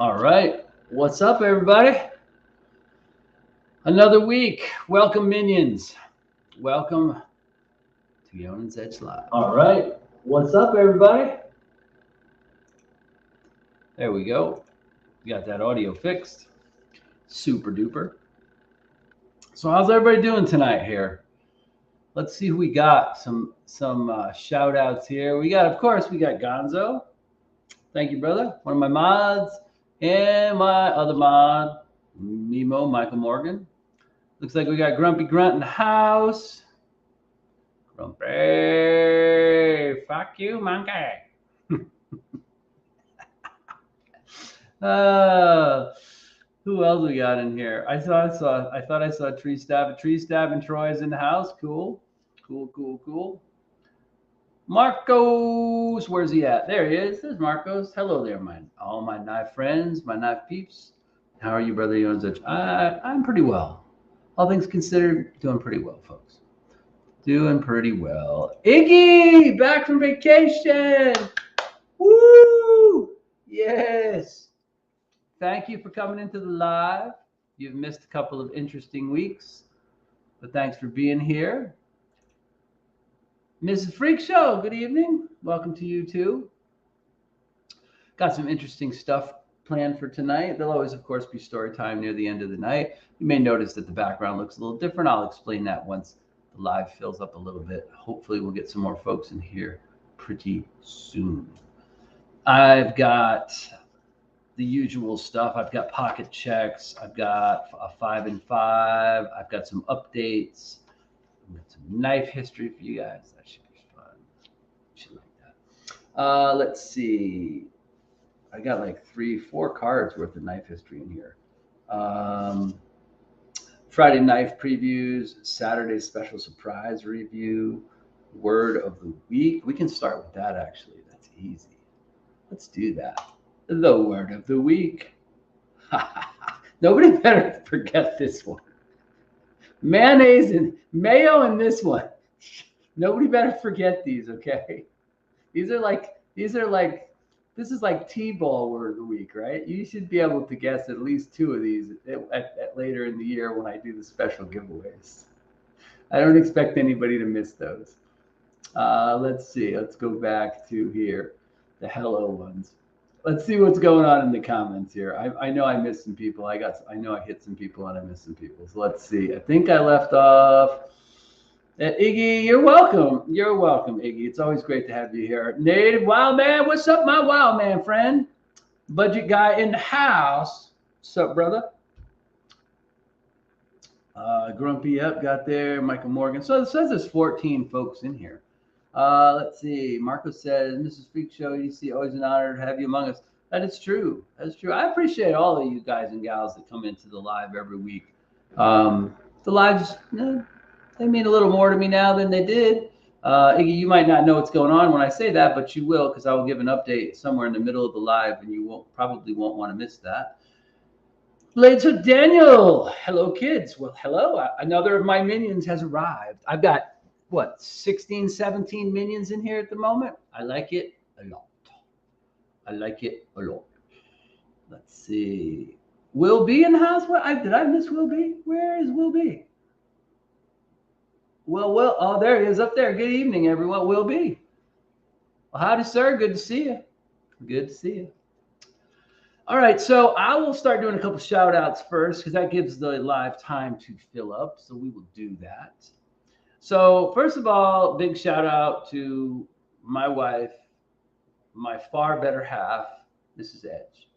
All right. What's up, everybody? Another week. Welcome, minions. Welcome to Eionan's Edge Live. All right. What's up, everybody? There we go. Got that audio fixed. Super duper. So how's everybody doing tonight here? Let's see who we got. Some shout outs here. We got Gonzo. Thank you, brother. One of my mods. And my other mod, Mimo, Michael Morgan. Looks like we got Grumpy Grunt in the house. Grumpy, fuck you, monkey. Who else we got in here? I thought I saw Tree Stab. Tree Stab and Troy is in the house. Cool. Marcos, where's he at? There he is. There's Marcos. Hello there, all my knife friends, my knife peeps. How are you, brother? I'm pretty well. All things considered, doing pretty well, folks. Doing pretty well. Iggy, back from vacation. Woo! Yes. Thank you for coming into the live. You've missed a couple of interesting weeks, but thanks for being here. Mrs. Freak Show, good evening. Welcome to you too. Got some interesting stuff planned for tonight. There'll always, of course, be story time near the end of the night. You may notice that the background looks a little different. I'll explain that once the live fills up a little bit. Hopefully we'll get some more folks in here pretty soon. I've got the usual stuff. I've got pocket checks. I've got a 5 and 5. I've got some updates. I've got some knife history for you guys. That should be fun. Should like that. Let's see. I got like 3-4 cards worth of knife history in here. Friday knife previews, Saturday special surprise review, word of the week. We can start with that, actually. That's easy. Let's do that. The word of the week. Nobody better forget this one. Mayonnaise and mayo in this one. Nobody better forget these, okay? This is like T-ball word of the week, right? You should be able to guess at least 2 of these at later in the year when I do the special giveaways. I don't expect anybody to miss those. Let's see. Let's go back to here, the hello ones. Let's see what's going on in the comments here. I know I missed some people. I know I hit some people and I missed some people. So let's see. I think I left off. Iggy, you're welcome. You're welcome, Iggy. It's always great to have you here. Native Wild Man, what's up, my Wild Man friend? Budget guy in the house. What's up, brother? Grumpy, up, got there. Michael Morgan. So it says there's 14 folks in here. Let's see. Marco says, Mrs. Freak Show, EDC, always an honor to have you among us. That is true. That's true. I appreciate all of you guys and gals that come into the live every week. The lives, they mean a little more to me now than they did. Iggy, you might not know what's going on when I say that, but you will, because I will give an update somewhere in the middle of the live, and you probably won't want to miss that. Blades of Daniel. Hello, kids. Well, hello. Another of my minions has arrived. I've got, 16, 17 minions in here at the moment. I like it a lot. Let's see. Will B in the house? Did I miss Will B? Where is Will B? Well, oh, there he is up there. Good evening, everyone. Will B. Well, howdy, sir. Good to see you. Good to see you. All right, so I will start doing a couple shout outs first because that gives the live time to fill up. So we will do that. So first of all, big shout out to my wife, my far better half, Mrs. Edge.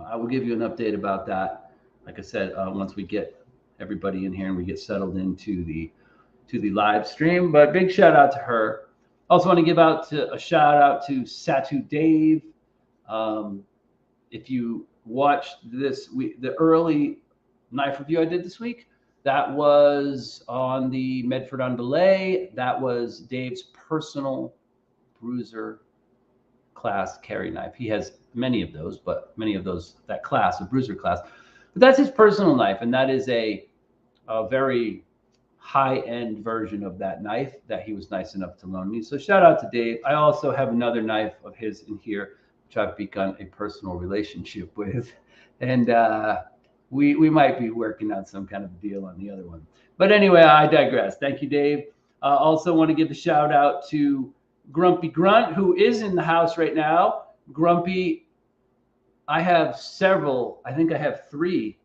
I will give you an update about that. Like I said, once we get everybody in here and we get settled into the live stream. But big shout out to her. Also want to give a shout out to Satu Dave. If you watched the early knife review I did this week, that was on the Medford on Belay. That was Dave's personal bruiser class carry knife. He has many of those, that class, a bruiser class. But that's his personal knife, and that is a very high-end version of that knife that he was nice enough to loan me. So shout out to Dave. I also have another knife of his in here which I've begun a personal relationship with. And we might be working on some kind of deal on the other one. But anyway, I digress. Thank you, Dave. Also want to give a shout out to Grumpy Grunt, who is in the house right now. Grumpy, I have several, I think I have three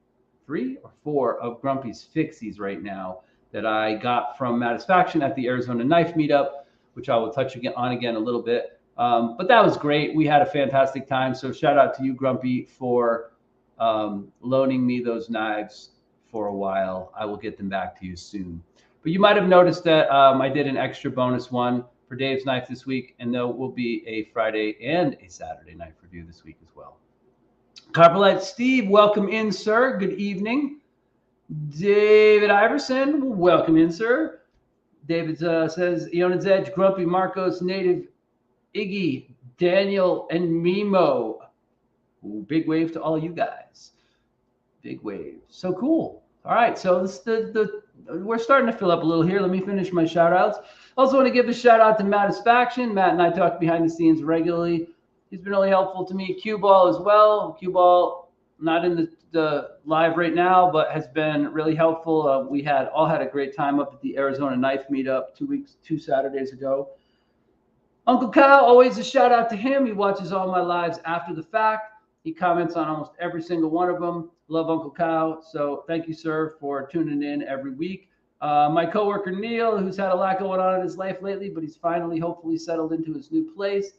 or four of Grumpy's fixies right now that I got from Medford at the Arizona Knife Meetup, which I will touch on again a little bit. But that was great. We had a fantastic time. So shout out to you, Grumpy, for loaning me those knives for a while. I will get them back to you soon. But you might have noticed that I did an extra bonus one for Dave's knife this week, and there will be a Friday and a Saturday knife review this week as well. Copperlight Steve, welcome in, sir. Good evening. David Iverson, welcome in, sir. David says, Eionan's Edge, Grumpy, Marcos, Native, Iggy, Daniel, and Mimo. Ooh, big wave to all you guys. Big wave. So cool. All right, so this, we're starting to fill up a little here. Let me finish my shout outs. Also want to give a shout out to Medford. Matt and I talk behind the scenes regularly. He's been really helpful to me. Cue Ball as well. Cue Ball, not in the live right now, but has been really helpful. We all had a great time up at the Arizona Knife Meetup 2 Saturdays ago. Uncle Kyle, always a shout out to him. He watches all my lives after the fact. He comments on almost every single one of them. Love Uncle Kyle. So thank you, sir, for tuning in every week. My coworker, Neil, who's had a lot going on in his life lately, but he's finally, hopefully, settled into his new place.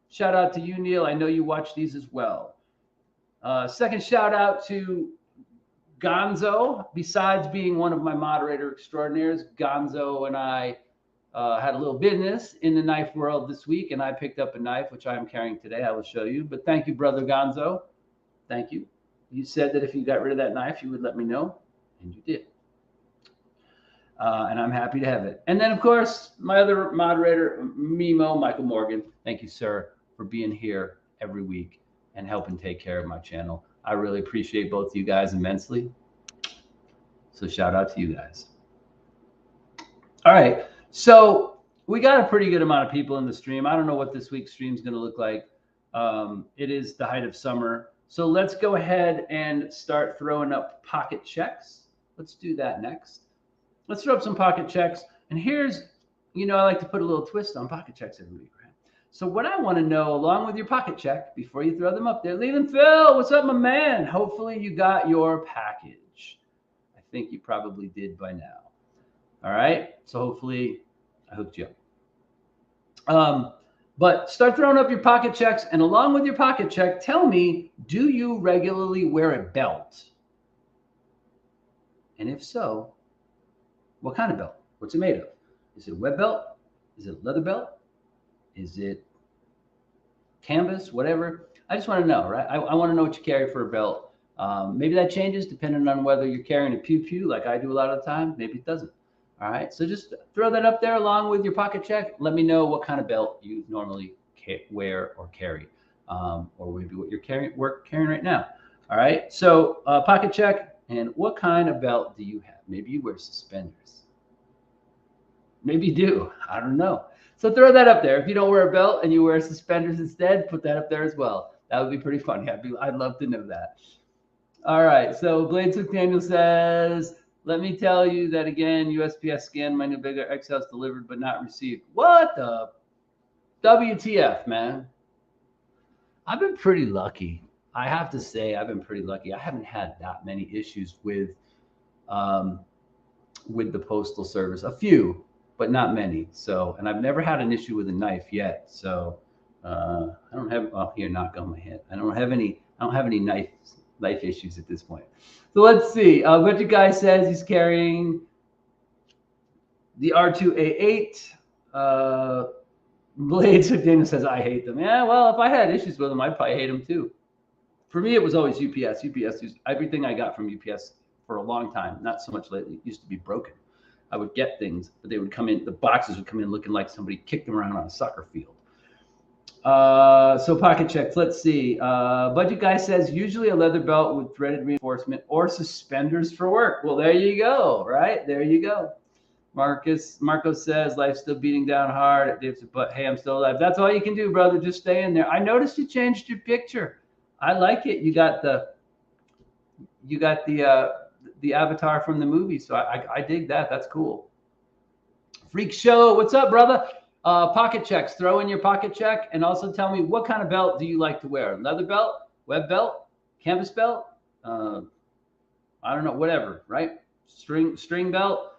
Shout out to you, Neil. I know you watch these as well. Second shout out to Gonzo. Besides being one of my moderator extraordinaires, Gonzo and I had a little business in the knife world this week, and I picked up a knife, which I am carrying today. I will show you. But thank you, brother Gonzo. Thank you. You said that if you got rid of that knife, you would let me know, and you did. And I'm happy to have it. And then, of course, my other moderator, Mimo, Michael Morgan. Thank you, sir, for being here every week and helping take care of my channel. I really appreciate both of you guys immensely. So shout out to you guys. All right. So we got a pretty good amount of people in the stream. I don't know what this week's stream is going to look like. It is the height of summer. So let's go ahead and start throwing up pocket checks. Let's do that next. Let's throw up some pocket checks. And here's, I like to put a little twist on pocket checks every week, right? So what I want to know, along with your pocket check, before you throw them up there, Leland Phil, what's up, my man? Hopefully you got your package. I think you probably did by now. All right. So hopefully I hooked you up. But start throwing up your pocket checks. And along with your pocket check, tell me, do you regularly wear a belt? And if so, what kind of belt? What's it made of? Is it a web belt? Is it a leather belt? Is it canvas? Whatever. I just want to know, right? I want to know what you carry for a belt. Maybe that changes depending on whether you're carrying a pew-pew like I do a lot of the time. Maybe it doesn't. All right. So just throw that up there along with your pocket check. Let me know what kind of belt you normally wear or carry, or maybe what you're carrying right now. All right. So pocket check. And what kind of belt do you have? Maybe you wear suspenders. Maybe you do. I don't know. So throw that up there. If you don't wear a belt and you wear suspenders instead, put that up there as well. That would be pretty funny. I'd love to know that. All right. So Blades Hook Daniel says, let me tell you that again, USPS scanned my new bigger XL's delivered but not received. What the WTF, man? I've been pretty lucky. I have to say I've been pretty lucky. I haven't had that many issues with the Postal Service. A few, but not many. So, and I've never had an issue with a knife yet. So I don't have, here, knock on my head. I don't have any knife issues at this point. So let's see. What the guy says he's carrying the R2A8. Blades Daniel says, I hate them. Yeah, well, if I had issues with them, I'd probably hate them too. For me, it was always UPS. UPS, everything I got from UPS for a long time, not so much lately, it used to be broken. I would get things, but they would come in, the boxes would come in looking like somebody kicked them around on a soccer field. So pocket checks, let's see. Budget guy says, usually a leather belt with threaded reinforcement or suspenders for work. Well, there you go, right? There you go. Marco says, life's still beating down hard. But hey, I'm still alive. That's all you can do, brother. Just stay in there. I noticed you changed your picture. I like it. You got the avatar from the movie. So I dig that. That's cool. Freak Show. What's up, brother? Pocket checks. Throw in your pocket check and also tell me what kind of belt do you like to wear? Leather belt, web belt, canvas belt? I don't know, whatever, right? String belt.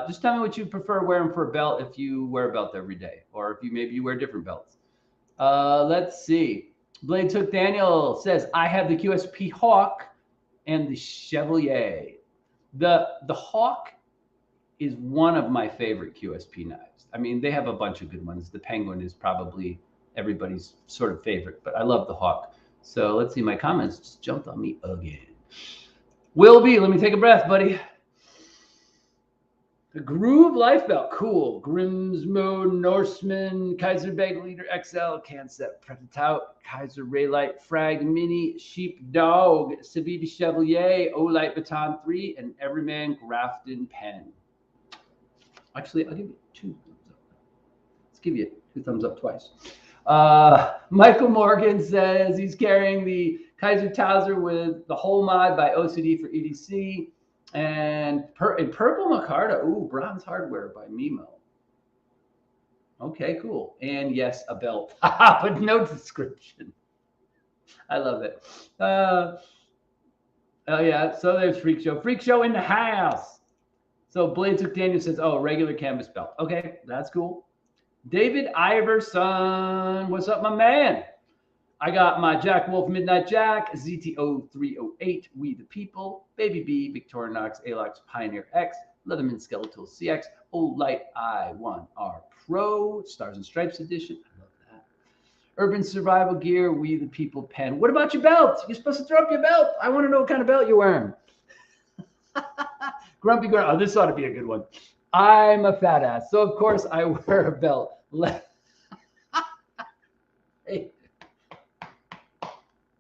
Just tell me what you prefer wearing for a belt if you wear a belt every day, or if you wear different belts. Let's see. Blades Hook Daniel says, I have the QSP Hawk and the Chevalier. The Hawk is one of my favorite QSP knives. I mean, they have a bunch of good ones. The Penguin is probably everybody's sort of favorite, but I love the Hawk. So let's see, my comments just jumped on me again. Will be, let me take a breath, buddy. The Groove Life Belt, cool. Grimsmo, Norseman, Kaiser Bag Leader XL, Canset, Pretatout, Kaiser Raylight, Frag Mini, Sheepdog, Savita Chevalier, Olight Baton 3, and Everyman Grafton Pen. Actually, I'll give you 2 thumbs up. Let's give you 2 thumbs up twice. Michael Morgan says he's carrying the Kaiser Towser with the whole mod by OCD for EDC. And purple micarta, ooh, bronze hardware by Mimo. Okay, cool. And yes, a belt, but no description. I love it. Oh yeah, so there's Freak Show. Freak Show in the house. So Blades Hook Daniel says, oh, regular canvas belt. Okay, that's cool. David Iverson, what's up, my man? I got my Jack Wolf Midnight Jack, ZTO 308, We the People, Baby B, Victorinox, Alox, Pioneer X, Leatherman Skeletal CX, Olight I1R Pro, Stars and Stripes Edition. I love that. Urban Survival Gear, We the People pen. What about your belt? You're supposed to throw up your belt. I want to know what kind of belt you're wearing. Grumpy Girl. Oh, this ought to be a good one. I'm a fat ass, so of course I wear a belt. Hey.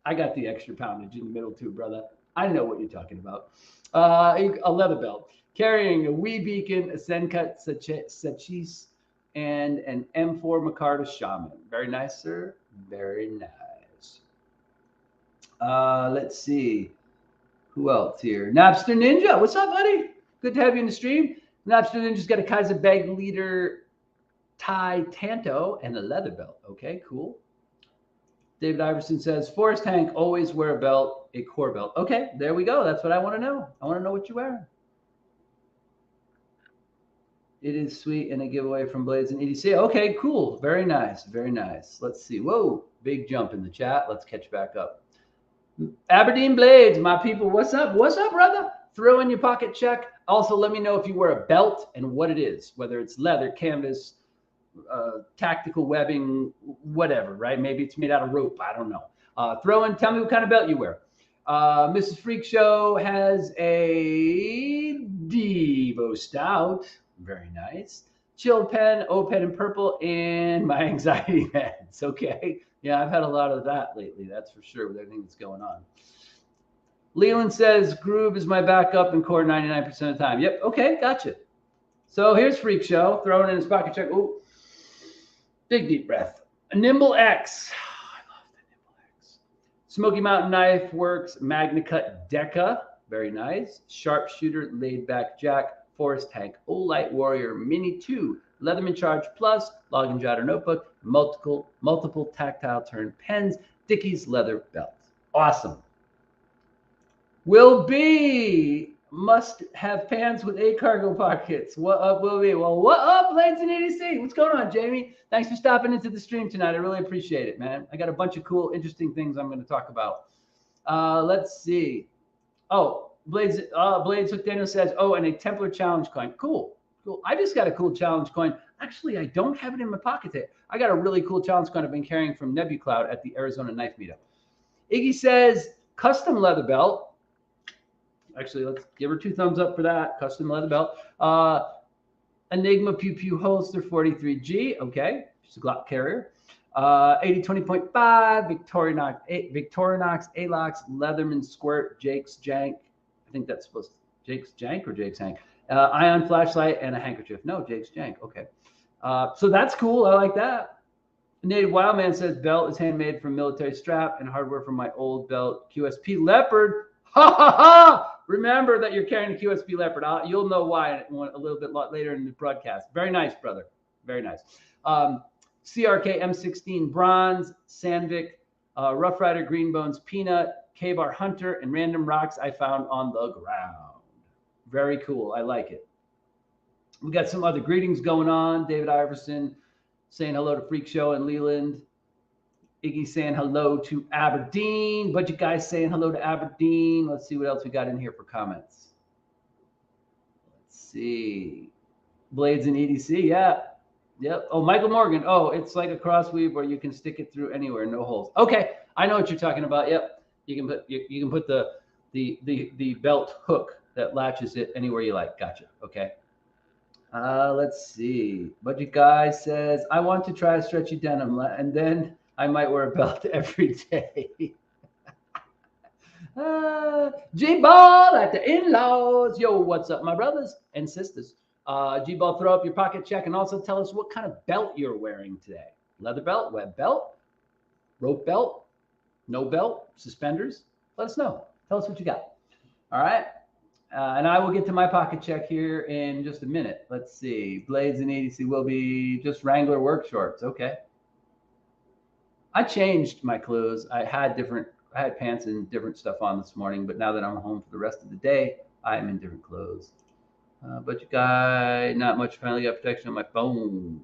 I got the extra poundage in the middle too, brother. I know what you're talking about. A leather belt. Carrying a Wee Beacon, a Sencut Sachis, and an M4 Micarta Shaman. Very nice, sir. Very nice. Let's see. Who else here? Napster Ninja. What's up, buddy? Good to have you in the stream. Napster Ninja's got a Kaiser Bag Leader tie Tanto and a leather belt. Okay, cool. David Iverson says, Forrest Hank, always wear a belt, a core belt. Okay, there we go. That's what I want to know. I want to know what you're wearing. It is sweet and a giveaway from Blades and EDC. Okay, cool. Very nice. Very nice. Let's see. Whoa, big jump in the chat. Let's catch back up. Aberdeen Blades, my people, what's up? What's up, brother? Throw in your pocket check. Also, let me know if you wear a belt and what it is, whether it's leather, canvas, tactical webbing, whatever, right? Maybe it's made out of rope. I don't know. Tell me what kind of belt you wear. Mrs. Freak Show has a Devo Stout. Very nice. Chilled pen, O-Pen in purple, and my anxiety meds. Okay. Yeah, I've had a lot of that lately. That's for sure with everything that's going on. Leland says, Groove is my backup and core 99% of the time. Yep. Okay. Gotcha. So here's Freak Show. Throwing in his pocket check. Ooh. Big deep breath. A Nimble X. Oh, I love the Nimble X. Smoky Mountain Knife Works Magnacut Deca. Very nice. Sharpshooter Laid Back Jack. Forest Tank Olight Warrior Mini 2. Leatherman Charge Plus. Log and Jotter Notebook. Multiple tactile turn pens. Dickies Leather Belt. Awesome. Will be. Must have pants with 8 cargo pockets. What up, Will be? Well, what up, Blades and EDC? What's going on, Jamie? Thanks for stopping into the stream tonight. I really appreciate it, man. I got a bunch of cool, interesting things I'm going to talk about. Let's see. Oh, Blades Hook Daniel says, oh, and a Templar Challenge coin. Cool. Cool. I just got a cool challenge coin. Actually, I don't have it in my pocket there. I got a really cool challenge coin I've been carrying from NebuCloud at the Arizona Knife Meetup. Iggy says, custom leather belt. Actually, let's give her 2 thumbs up for that. Custom leather belt. Enigma Pew Pew holster 43G. Okay. She's a Glock carrier. 80-20.5. Victorinox Alox Leatherman Squirt Jake's Jank. I think that's supposed to Jake's Jank or Jake's Hank. Ion flashlight and a handkerchief. No, Jake's jank. Okay. So that's cool. I like that. Native Wildman says belt is handmade from military strap and hardware from my old belt QSP Leopard. Ha ha ha! Remember that you're carrying a QSP Leopard. You'll know why a little bit later in the broadcast. Very nice, brother. Very nice. CRK M16 Bronze, Sandvik, Rough Rider Green Bones Peanut, K-Bar Hunter, and random rocks I found on the ground. Very cool. I like it. We got some other greetings going on. David Iverson saying hello to Freak Show and Leland. Iggy saying hello to Aberdeen. Bunch of guys saying hello to Aberdeen. Let's see what else we got in here for comments. Let's see. Blades and EDC. Yeah. Yep. Oh, Michael Morgan. Oh, it's like a cross weave where you can stick it through anywhere, no holes. Okay, I know what you're talking about. Yep. You can put the belt hook that latches it anywhere you like. Gotcha. Okay. Let's see. Budget Guy says, I want to try a stretchy denim and then I might wear a belt every day. G-Ball at the in-laws. Yo, what's up, my brothers and sisters? G-Ball, throw up your pocket check and also tell us what kind of belt you're wearing today. Leather belt, web belt, rope belt, no belt, suspenders. Let us know. Tell us what you got. All right. And I will get to my pocket check here in just a minute. Let's see. Blades and EDC will be just Wrangler work shorts. Okay. I changed my clothes. I had pants and different stuff on this morning, but now that I'm home for the rest of the day, I'm in different clothes. But you guys, not much. Finally got protection on my phone.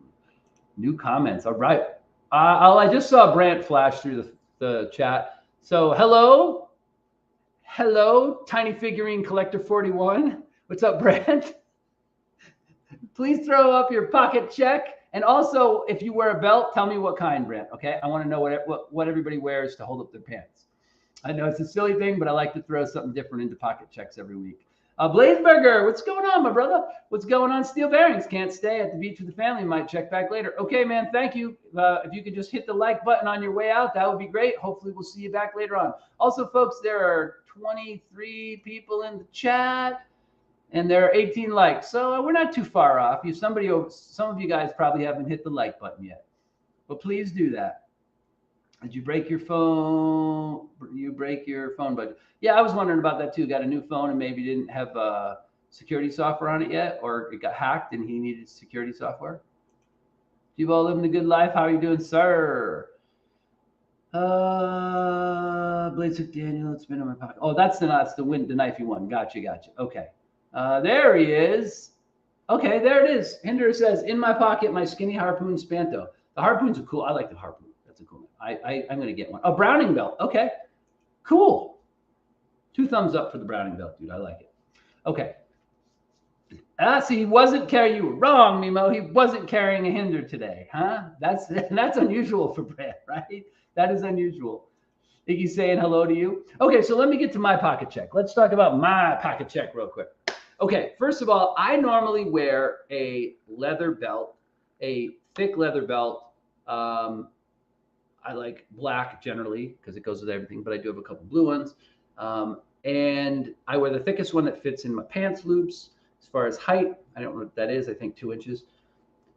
New comments. All right. I just saw Brant flash through the chat. So hello, Tiny Figurine Collector 41. What's up, Brant? Please throw up your pocket check. And also, if you wear a belt, tell me what kind, Brant. Okay, I want to know what everybody wears to hold up their pants. I know it's a silly thing, but I like to throw something different into pocket checks every week. Blazeberger, what's going on, my brother? What's going on? Steel Bearings can't stay at the beach with the family. Might check back later. Okay, man. Thank you. If you could just hit the like button on your way out, that would be great. Hopefully, we'll see you back later on. Also, folks, there are 23 people in the chat, and there are 18 likes. So we're not too far off. Some of you guys probably haven't hit the like button yet, but please do that. Did you break your phone? You break your phone budget? Yeah, I was wondering about that too. Got a new phone and maybe didn't have security software on it yet, or it got hacked and he needed security software. You've all living a good life. How are you doing, sir? Blades of Daniel. It's been in my pocket. Oh, that's the knifey one. Gotcha. Okay. There he is. Okay, there it is. Hinder says, in my pocket, my skinny harpoon Spanto. The harpoons are cool. I like the harpoon. That's a cool one. I'm going to get one. A Browning belt. Okay, cool. 2 thumbs up for the Browning belt, dude. I like it. Okay. See, he wasn't carrying. You were wrong, Mimo. He wasn't carrying a Hinder today, huh? That's unusual for Brad, right? That is unusual. Iggy's saying hello to you. Okay, so let me get to my pocket check. Let's talk about my pocket check real quick. Okay, first of all, I normally wear a leather belt, a thick leather belt. I like black generally because it goes with everything, but I do have a couple blue ones. And I wear the thickest one that fits in my pants loops. As far as height, I don't know what that is. I think 2 inches.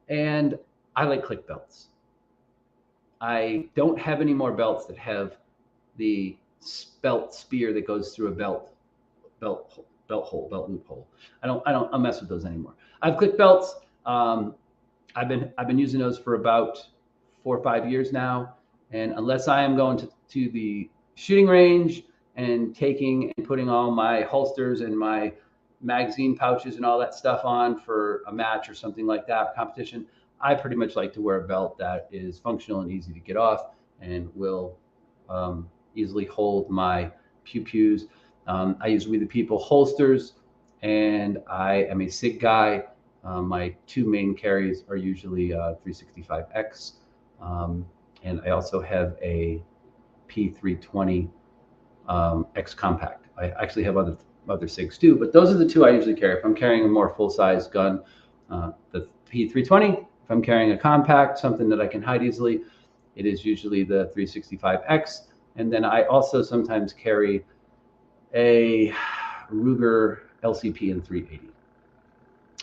And I like click belts. I don't have any more belts that have the belt spear that goes through a belt loop hole. I don't mess with those anymore. I have click belts. I've been using those for about 4 or 5 years now. And unless I am going to the shooting range and taking and putting all my holsters and my magazine pouches and all that stuff on for a match or something like that, competition, I pretty much like to wear a belt that is functional and easy to get off and will easily hold my pew-pews. I use We the People holsters, and I am a SIG guy. My 2 main carries are usually 365X. And I also have a P320 X compact. I actually have other SIGs too, but those are the 2 I usually carry. If I'm carrying a more full-size gun, the P320. If I'm carrying a compact, something that I can hide easily, it is usually the 365X. And then I also sometimes carry a Ruger LCP in 380.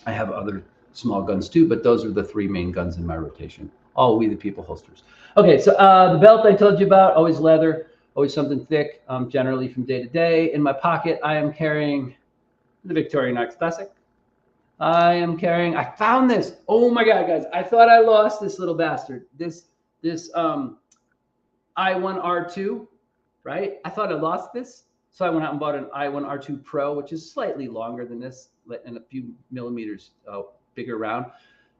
I have other small guns too, but those are the three main guns in my rotation. All We the People holsters. Okay, so the belt I told you about, always leather, always something thick, generally from day to day. In my pocket, I am carrying the Victorinox Classic. I found this. Oh my God, guys. I thought I lost this little bastard. This I1R2, right? I thought I lost this. So I went out and bought an I1R2 Pro, which is slightly longer than this and a few millimeters bigger round,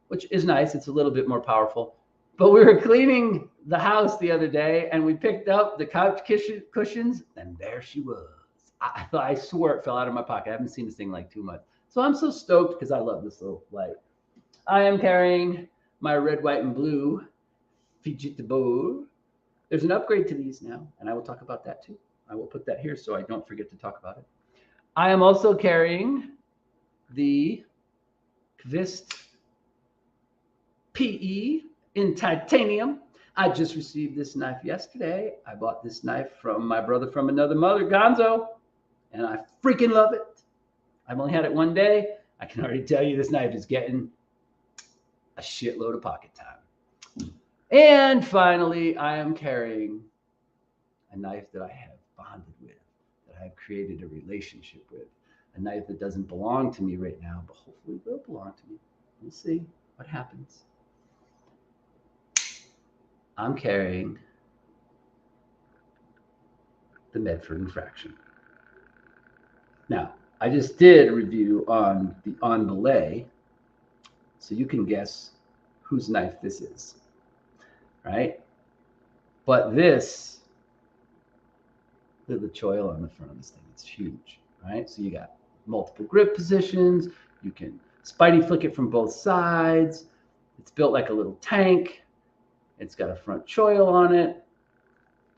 which is nice. It's a little bit more powerful. But we were cleaning the house the other day and we picked up the couch cushions and there she was. I swore it fell out of my pocket. I haven't seen this thing like 2 months. So I'm so stoked because I love this little light. I am carrying my red, white, and blue Fidget bowl. There's an upgrade to these now, and I will talk about that too. I will put that here so I don't forget to talk about it. I am also carrying the Crkt PE in titanium. I just received this knife yesterday. I bought this knife from my brother from another mother, Gonzo, and I freaking love it. I've only had it one day. I can already tell you this knife is getting a shitload of pocket time. And finally, I am carrying a knife that I have bonded with, that I have created a relationship with, a knife that doesn't belong to me right now, but hopefully will belong to me. We'll see what happens. I'm carrying the Medford Infraction. Now, I just did a review on the On Belay, so you can guess whose knife this is, right? But this, look at the choil on the front of this thing. It's huge, right? So you got multiple grip positions. You can spidey flick it from both sides. It's built like a little tank. It's got a front choil on it.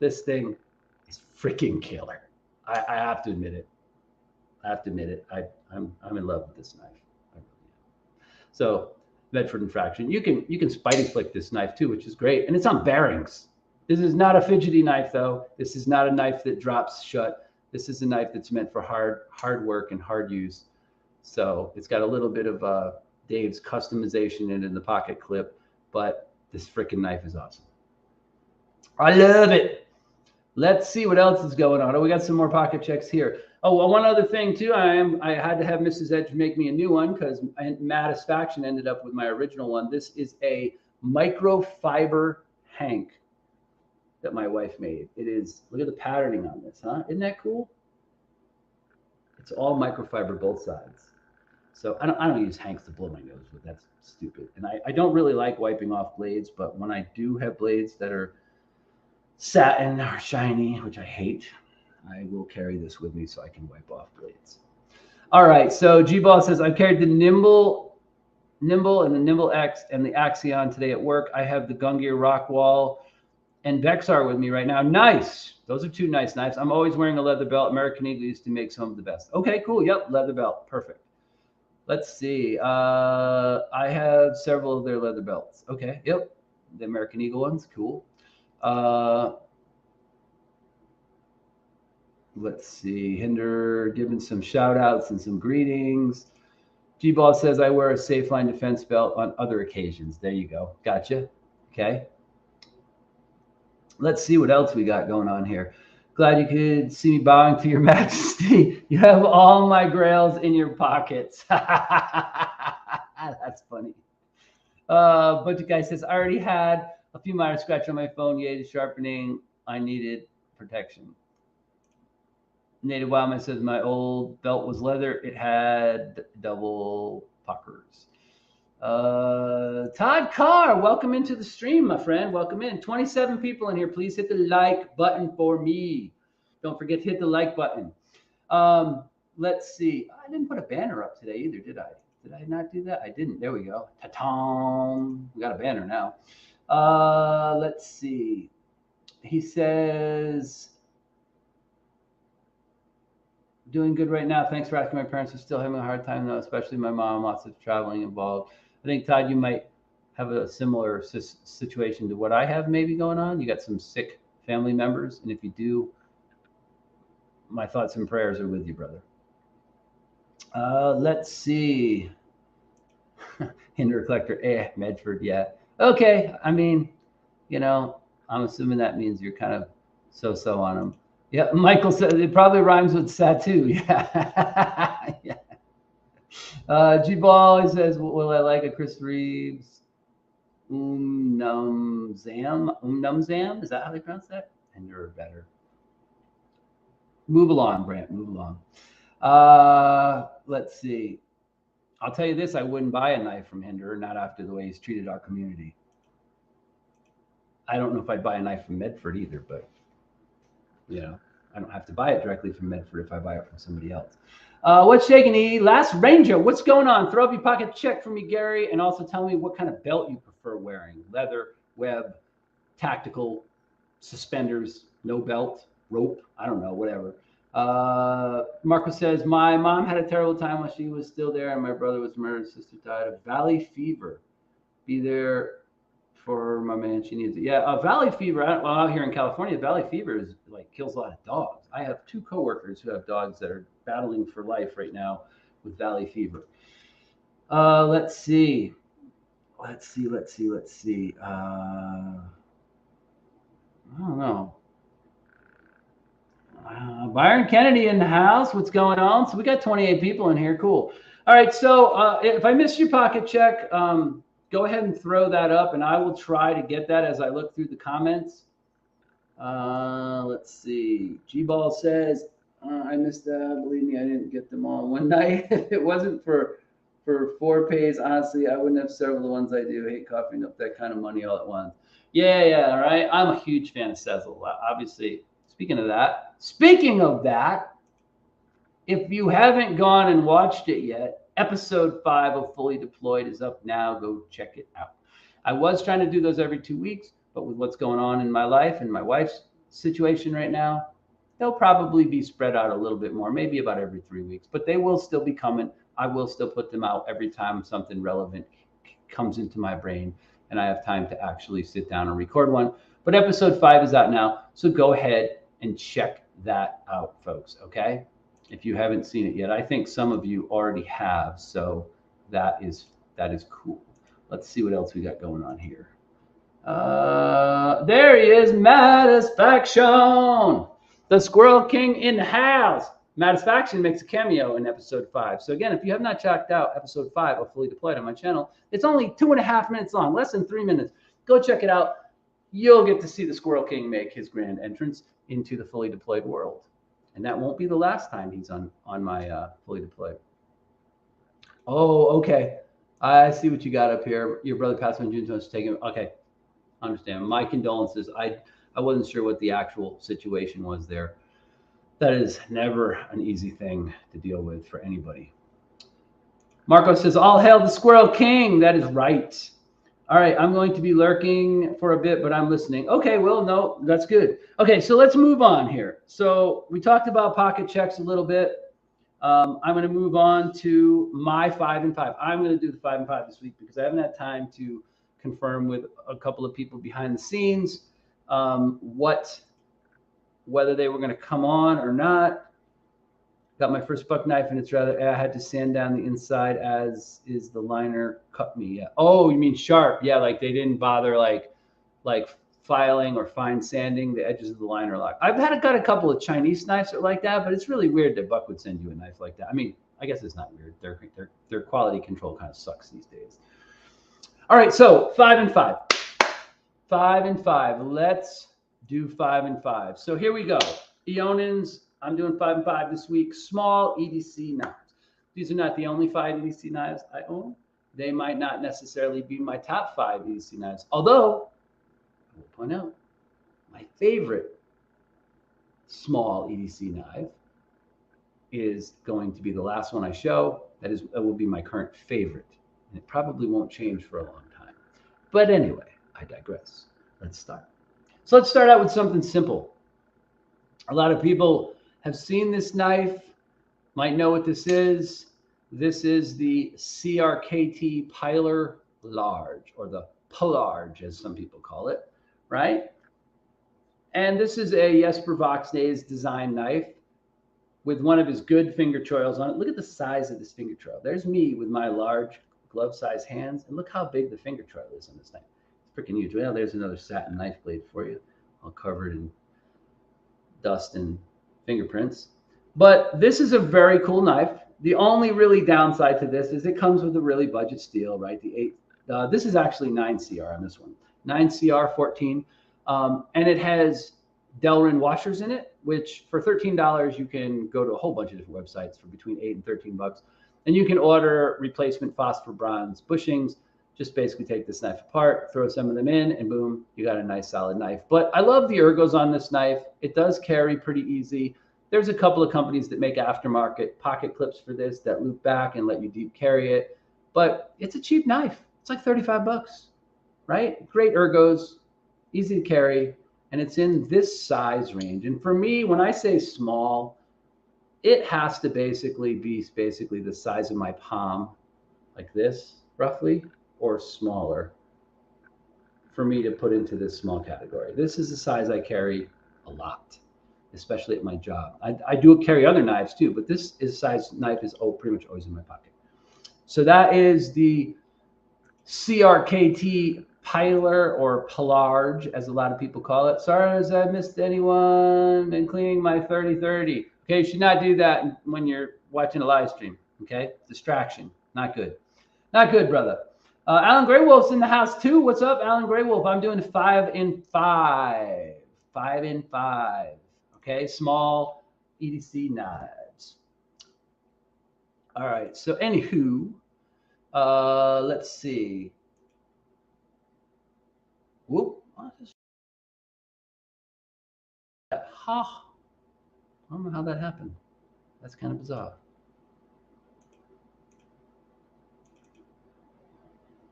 This thing is freaking killer. I have to admit it. I'm in love with this knife. So Medford Infraction. You can spidey flick this knife too, which is great. And it's on bearings. This is not a fidgety knife though. This is not a knife that drops shut. This is a knife that's meant for hard work and hard use. So it's got a little bit of Dave's customization in the pocket clip, but this freaking knife is awesome. I love it. Let's see what else is going on. Oh, we got some more pocket checks here. Oh, well, one other thing too. I had to have Mrs. Edge make me a new one because Matisfaction ended up with my original one. This is a microfiber hank that my wife made. It is, look at the patterning on this, huh? Isn't that cool? It's all microfiber both sides. So I don't use hanks to blow my nose with. That's stupid. And I don't really like wiping off blades, but when I do have blades that are satin or shiny, which I hate, I will carry this with me so I can wipe off blades. All right, so G-Ball says, I've carried the Nimble and the Nimble X and the Axion today at work. I have the Gungear Rockwall and Vexar with me right now. Nice. Those are two nice knives. I'm always wearing a leather belt. American Eagle used to make some of the best. Okay, cool. Yep, leather belt. Perfect. Let's see. I have several of their leather belts. Okay, yep. The American Eagle ones. Cool. Let's see. Hinder giving some shout outs and some greetings. G-Ball says, I wear a Safeline defense belt on other occasions. There you go. Gotcha. Okay. Let's see what else we got going on here. Glad you could see me bowing to your majesty. You have all my grails in your pockets. That's funny. But the guy says, I already had a few minor scratches on my phone. Yay, the sharpening. I needed protection. Native Wildman says, my old belt was leather. It had double puckers. Todd Carr, welcome into the stream, my friend. Welcome in. 27 people in here. Please hit the like button for me. Don't forget to hit the like button. Let's see. I didn't put a banner up today either, did I? Did I not do that? I didn't. There we go. Ta-ta! We got a banner now. Let's see. He says, doing good right now. Thanks for asking. My parents are still having a hard time though, especially my mom. Lots of traveling involved. I think, Todd, you might have a similar situation to what I have maybe going on. You got some sick family members. And if you do, my thoughts and prayers are with you, brother. Let's see. Hinder collector, Medford, yeah. Okay, I mean, you know, I'm assuming that means you're kind of so on them. Yeah, Michael said it probably rhymes with Satu. Yeah. Yeah. G-Ball, he says, will I like a Chris Reeves? Zam? Is that how they pronounce that? And you're better. Move along, Brant, move along. Let's see. I'll tell you this, I wouldn't buy a knife from Hinder, not after the way he's treated our community. I don't know if I'd buy a knife from Medford either, but, you know, I don't have to buy it directly from Medford if I buy it from somebody else. What's shaking, E? Last Ranger, what's going on? Throw up your pocket check for me, Gary, and also tell me what kind of belt you prefer wearing. Leather, web, tactical, suspenders, no belt, rope, I don't know, whatever. Marco says, my mom had a terrible time while she was still there, and my brother was murdered. Sister died of valley fever. Be there for my man. She needs it. Yeah, valley fever. Well, out here in California, valley fever is like kills a lot of dogs. I have 2 coworkers who have dogs that are battling for life right now with valley fever. Let's see. I don't know. Byron Kennedy in the house. What's going on? So we got 28 people in here. Cool. All right. So if I missed your pocket check, go ahead and throw that up, and I will try to get that as I look through the comments. Let's see. G-Ball says, I missed that. Believe me, I didn't get them all in one night. If it wasn't for 4 pays, honestly, I wouldn't have several of the ones I do. Hate coughing up that kind of money all at once. Yeah, all right. I'm a huge fan of Sezzle. Obviously, speaking of that, if you haven't gone and watched it yet, episode 5 of Fully Deployed is up now. Go check it out. I was trying to do those every 2 weeks, but with what's going on in my life and my wife's situation right now, they'll probably be spread out a little bit more, maybe about every 3 weeks, but they will still be coming. I will still put them out every time something relevant comes into my brain and I have time to actually sit down and record one. But episode 5 is out now, so go ahead and check that out, folks, okay? If you haven't seen it yet, I think some of you already have, so that is cool. Let's see what else we got going on here. There he is, Matisfaction, the Squirrel King in the house. Matisfaction makes a cameo in episode 5. So again, if you have not checked out episode 5 of Fully Deployed on my channel, it's only 2.5 minutes long, less than 3 minutes. Go check it out. You'll get to see the Squirrel King make his grand entrance into the Fully Deployed world. And that won't be the last time he's on my Fully Deployed. Oh, okay. I see what you got up here. Your brother passed on June 20th. Taking. Okay, understand. My condolences. I wasn't sure what the actual situation was there. That is never an easy thing to deal with for anybody. Marco says, all hail the Squirrel King. That is right. All right, I'm going to be lurking for a bit, but I'm listening. Okay, well, no, that's good. Okay, so let's move on here. So we talked about pocket checks a little bit. I'm going to move on to my 5 and 5. I'm going to do the 5 and 5 this week because I haven't had time to confirm with a couple of people behind the scenes whether they were going to come on or not. Got my first buck knife, and I had to sand down the inside as is the liner cut me. Yeah. Oh, you mean sharp? Yeah, like they didn't bother like filing or fine sanding the edges of the liner lock. I've got a couple of Chinese knives that are like that, but it's really weird that Buck would send you a knife like that. I mean, I guess it's not weird. Their quality control kind of sucks these days. All right, so 5 and 5. 5 and 5. Let's do 5 and 5. So here we go. Eionan's. I'm doing 5 and 5 this week. Small EDC knives. These are not the only 5 EDC knives I own. They might not necessarily be my top 5 EDC knives. Although, I will point out, my favorite small EDC knife is going to be the last one I show. That will be my current favorite. And it probably won't change for a long time. But anyway, I digress. Let's start. So let's start out with something simple. A lot of people have seen this knife, might know what this is. This is the Crkt Pilar Large, or the Pilarge, as some people call it, right? And this is a Jesper Voxnaes design knife with one of his good finger choils on it. Look at the size of this finger choil. There's me with my large glove-sized hands. And look how big the finger trail is on this knife. It's freaking huge. Well, there's another satin knife blade for you, all covered in dust and fingerprints. But this is a very cool knife. The only really downside to this is it comes with a really budget steel, right? This is actually 9CR on this one, 9CR 14, and it has Delrin washers in it, which for $13 you can go to a whole bunch of different websites for between $8 and $13, and you can order replacement phosphor bronze bushings. Just basically take this knife apart, throw some of them in, and boom, you got a nice solid knife. But I love the ergos on this knife. It does carry pretty easy. There's a couple of companies that make aftermarket pocket clips for this that loop back and let you deep carry it. But it's a cheap knife. It's like 35 bucks, right? Great ergos, easy to carry, and it's in this size range. And for me, when I say small, it has to basically be the size of my palm, like this, roughly, or smaller for me to put into this small category. This is the size I carry a lot, especially at my job. I do carry other knives too, but this is size knife is pretty much always in my pocket. So that is the CRKT Pilar, or Pilarge, as a lot of people call it. Sorry if I missed anyone. Been cleaning my 3030. Okay, you should not do that when you're watching a live stream. Okay, distraction, not good. Not good, brother. Alan Grey Wolf's in the house too. What's up, Alan Grey Wolf? I'm doing 5 in 5. 5 in 5. Okay, small EDC knives. All right, so anywho, let's see. Whoop. Ha. I don't know how that happened. That's kind of bizarre.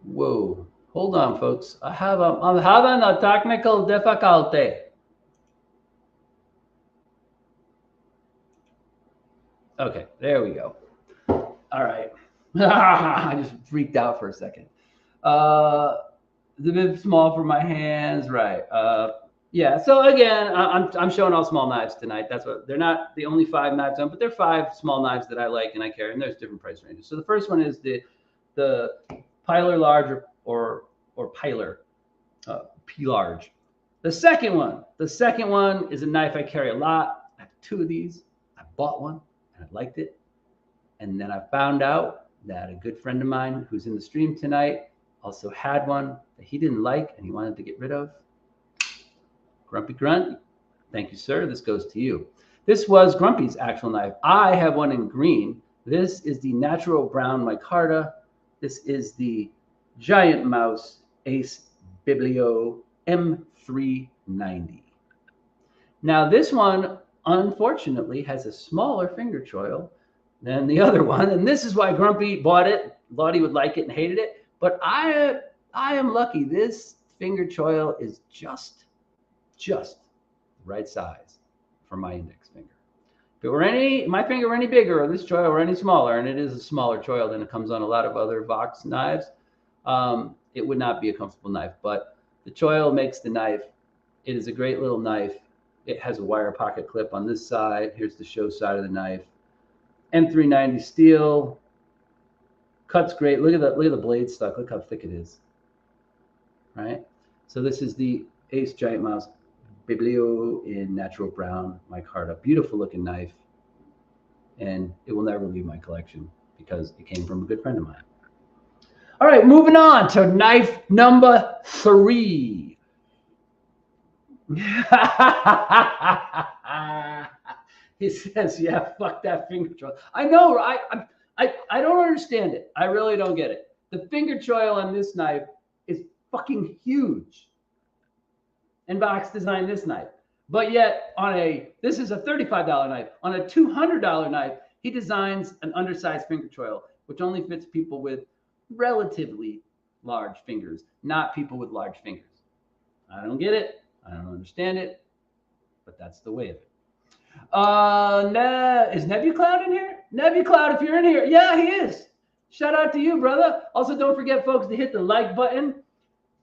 Whoa. Hold on, folks. I'm having a technical difficulty. Okay, there we go. All right. I just freaked out for a second. It's a bit small for my hands, right? Yeah. So again, I'm showing all small knives tonight. That's what they're not the only 5 knives on, but they're 5 small knives that I like and I carry, and there's different price ranges. So the first one is the Pilar Large or Pilar P Large. The second one is a knife I carry a lot. I have 2 of these. I bought one and I liked it, and then I found out that a good friend of mine who's in the stream tonight also had one that he didn't like and he wanted to get rid of. Grumpy Grunt, thank you, sir. This goes to you. This was Grumpy's actual knife. I have one in green. This is the natural brown micarta. This is the Giant Mouse Ace Biblio M390. Now this one, unfortunately, has a smaller finger choil than the other one, and this is why Grumpy bought it, thought he would like it and hated it. But I am lucky. This finger choil is just the right size for my index finger. If it were my finger were any bigger, or this choil were any smaller, and it is a smaller choil than it comes on a lot of other Vox knives, it would not be a comfortable knife. But the choil makes the knife. It is a great little knife. It has a wire pocket clip on this side. Here's the show side of the knife. M390 steel. Cuts great. Look at the blade stuck. Look how thick it is. Right? So this is the Ace Giant Mouse Biblio in natural brown micarta. Beautiful looking knife. And it will never leave my collection because it came from a good friend of mine. All right, moving on to knife number 3. He says, yeah, fuck that finger choil. I know, I don't understand it. I really don't get it. The finger choil on this knife is fucking huge. And Vox designed this knife. But yet this is a $35 knife. On a $200 knife, he designs an undersized finger choil, which only fits people with relatively large fingers, not people with large fingers. I don't get it. I don't understand it, but that's the way of it. Is NebuCloud in here? NebuCloud, if you're in here, yeah, he is. Shout out to you, brother. Also, don't forget, folks, to hit the like button.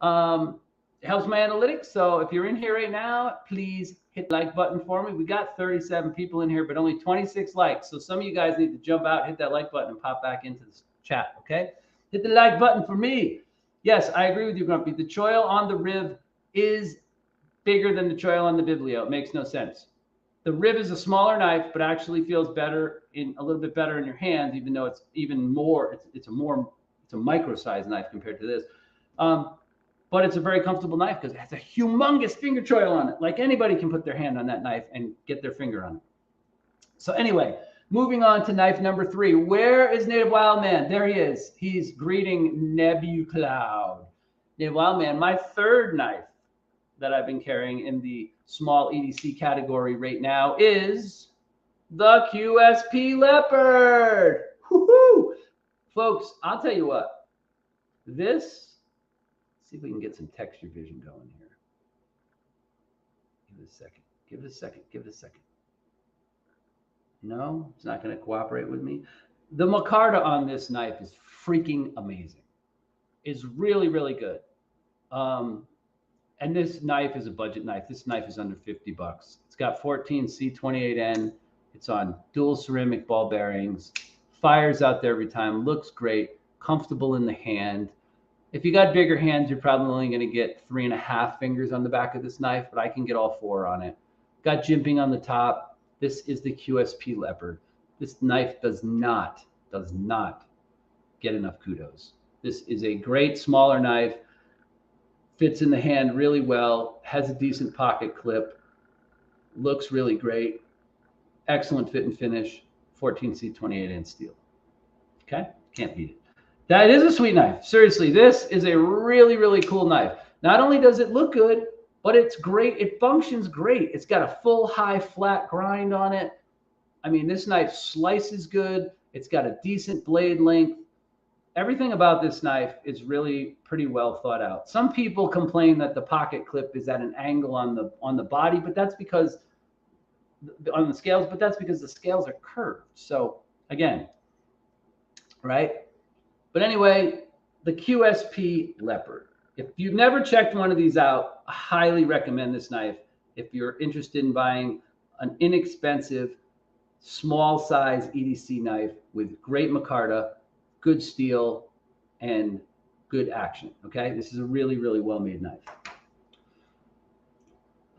It helps my analytics. So if you're in here right now, please hit the like button for me. We got 37 people in here, but only 26 likes. So some of you guys need to jump out, hit that like button, and pop back into the chat, okay? Hit the like button for me. Yes, I agree with you, Grumpy. The choil on the Riv is bigger than the choil on the Biblio. It makes no sense. The Riv is a smaller knife, but actually feels better a little bit better in your hands, even though it's even more. It's a micro size knife compared to this. But it's a very comfortable knife because it has a humongous finger choil on it. Like anybody can put their hand on that knife and get their finger on it. So anyway, moving on to knife number 3. Where is Native Wildman? There he is. He's greeting NebuCloud. Native Wildman, my third knife that I've been carrying in the small EDC category right now is the QSP Leopard. Woohoo! Folks, I'll tell you what. Let's see if we can get some texture vision going here. Give it a second. Give it a second. Give it a second. No, it's not going to cooperate with me. The micarta on this knife is freaking amazing. It's really, really good. And this knife is a budget knife. This knife is under $50. It's got 14 C28N. It's on dual ceramic ball bearings. Fires out there every time. Looks great. Comfortable in the hand. If you got bigger hands, you're probably only going to get 3.5 fingers on the back of this knife, but I can get all 4 on it. Got jimping on the top. This is the QSP Leopard. This knife does not get enough kudos. This is a great smaller knife. Fits in the hand really well, has a decent pocket clip, looks really great, excellent fit and finish, 14C28N steel. Okay, can't beat it. That is a sweet knife. Seriously, this is a really, really cool knife. Not only does it look good, but it's great. It functions great. It's got a full high flat grind on it. I mean, this knife slices good. It's got a decent blade length. Everything about this knife is really pretty well thought out. Some people complain that the pocket clip is at an angle on the body, but that's because on the scales, but that's because the scales are curved. So again, right? But anyway, the QSP Leopard. If you've never checked one of these out, I highly recommend this knife. If you're interested in buying an inexpensive, small size EDC knife with great micarta, good steel, and good action. Okay, this is a really, really well-made knife.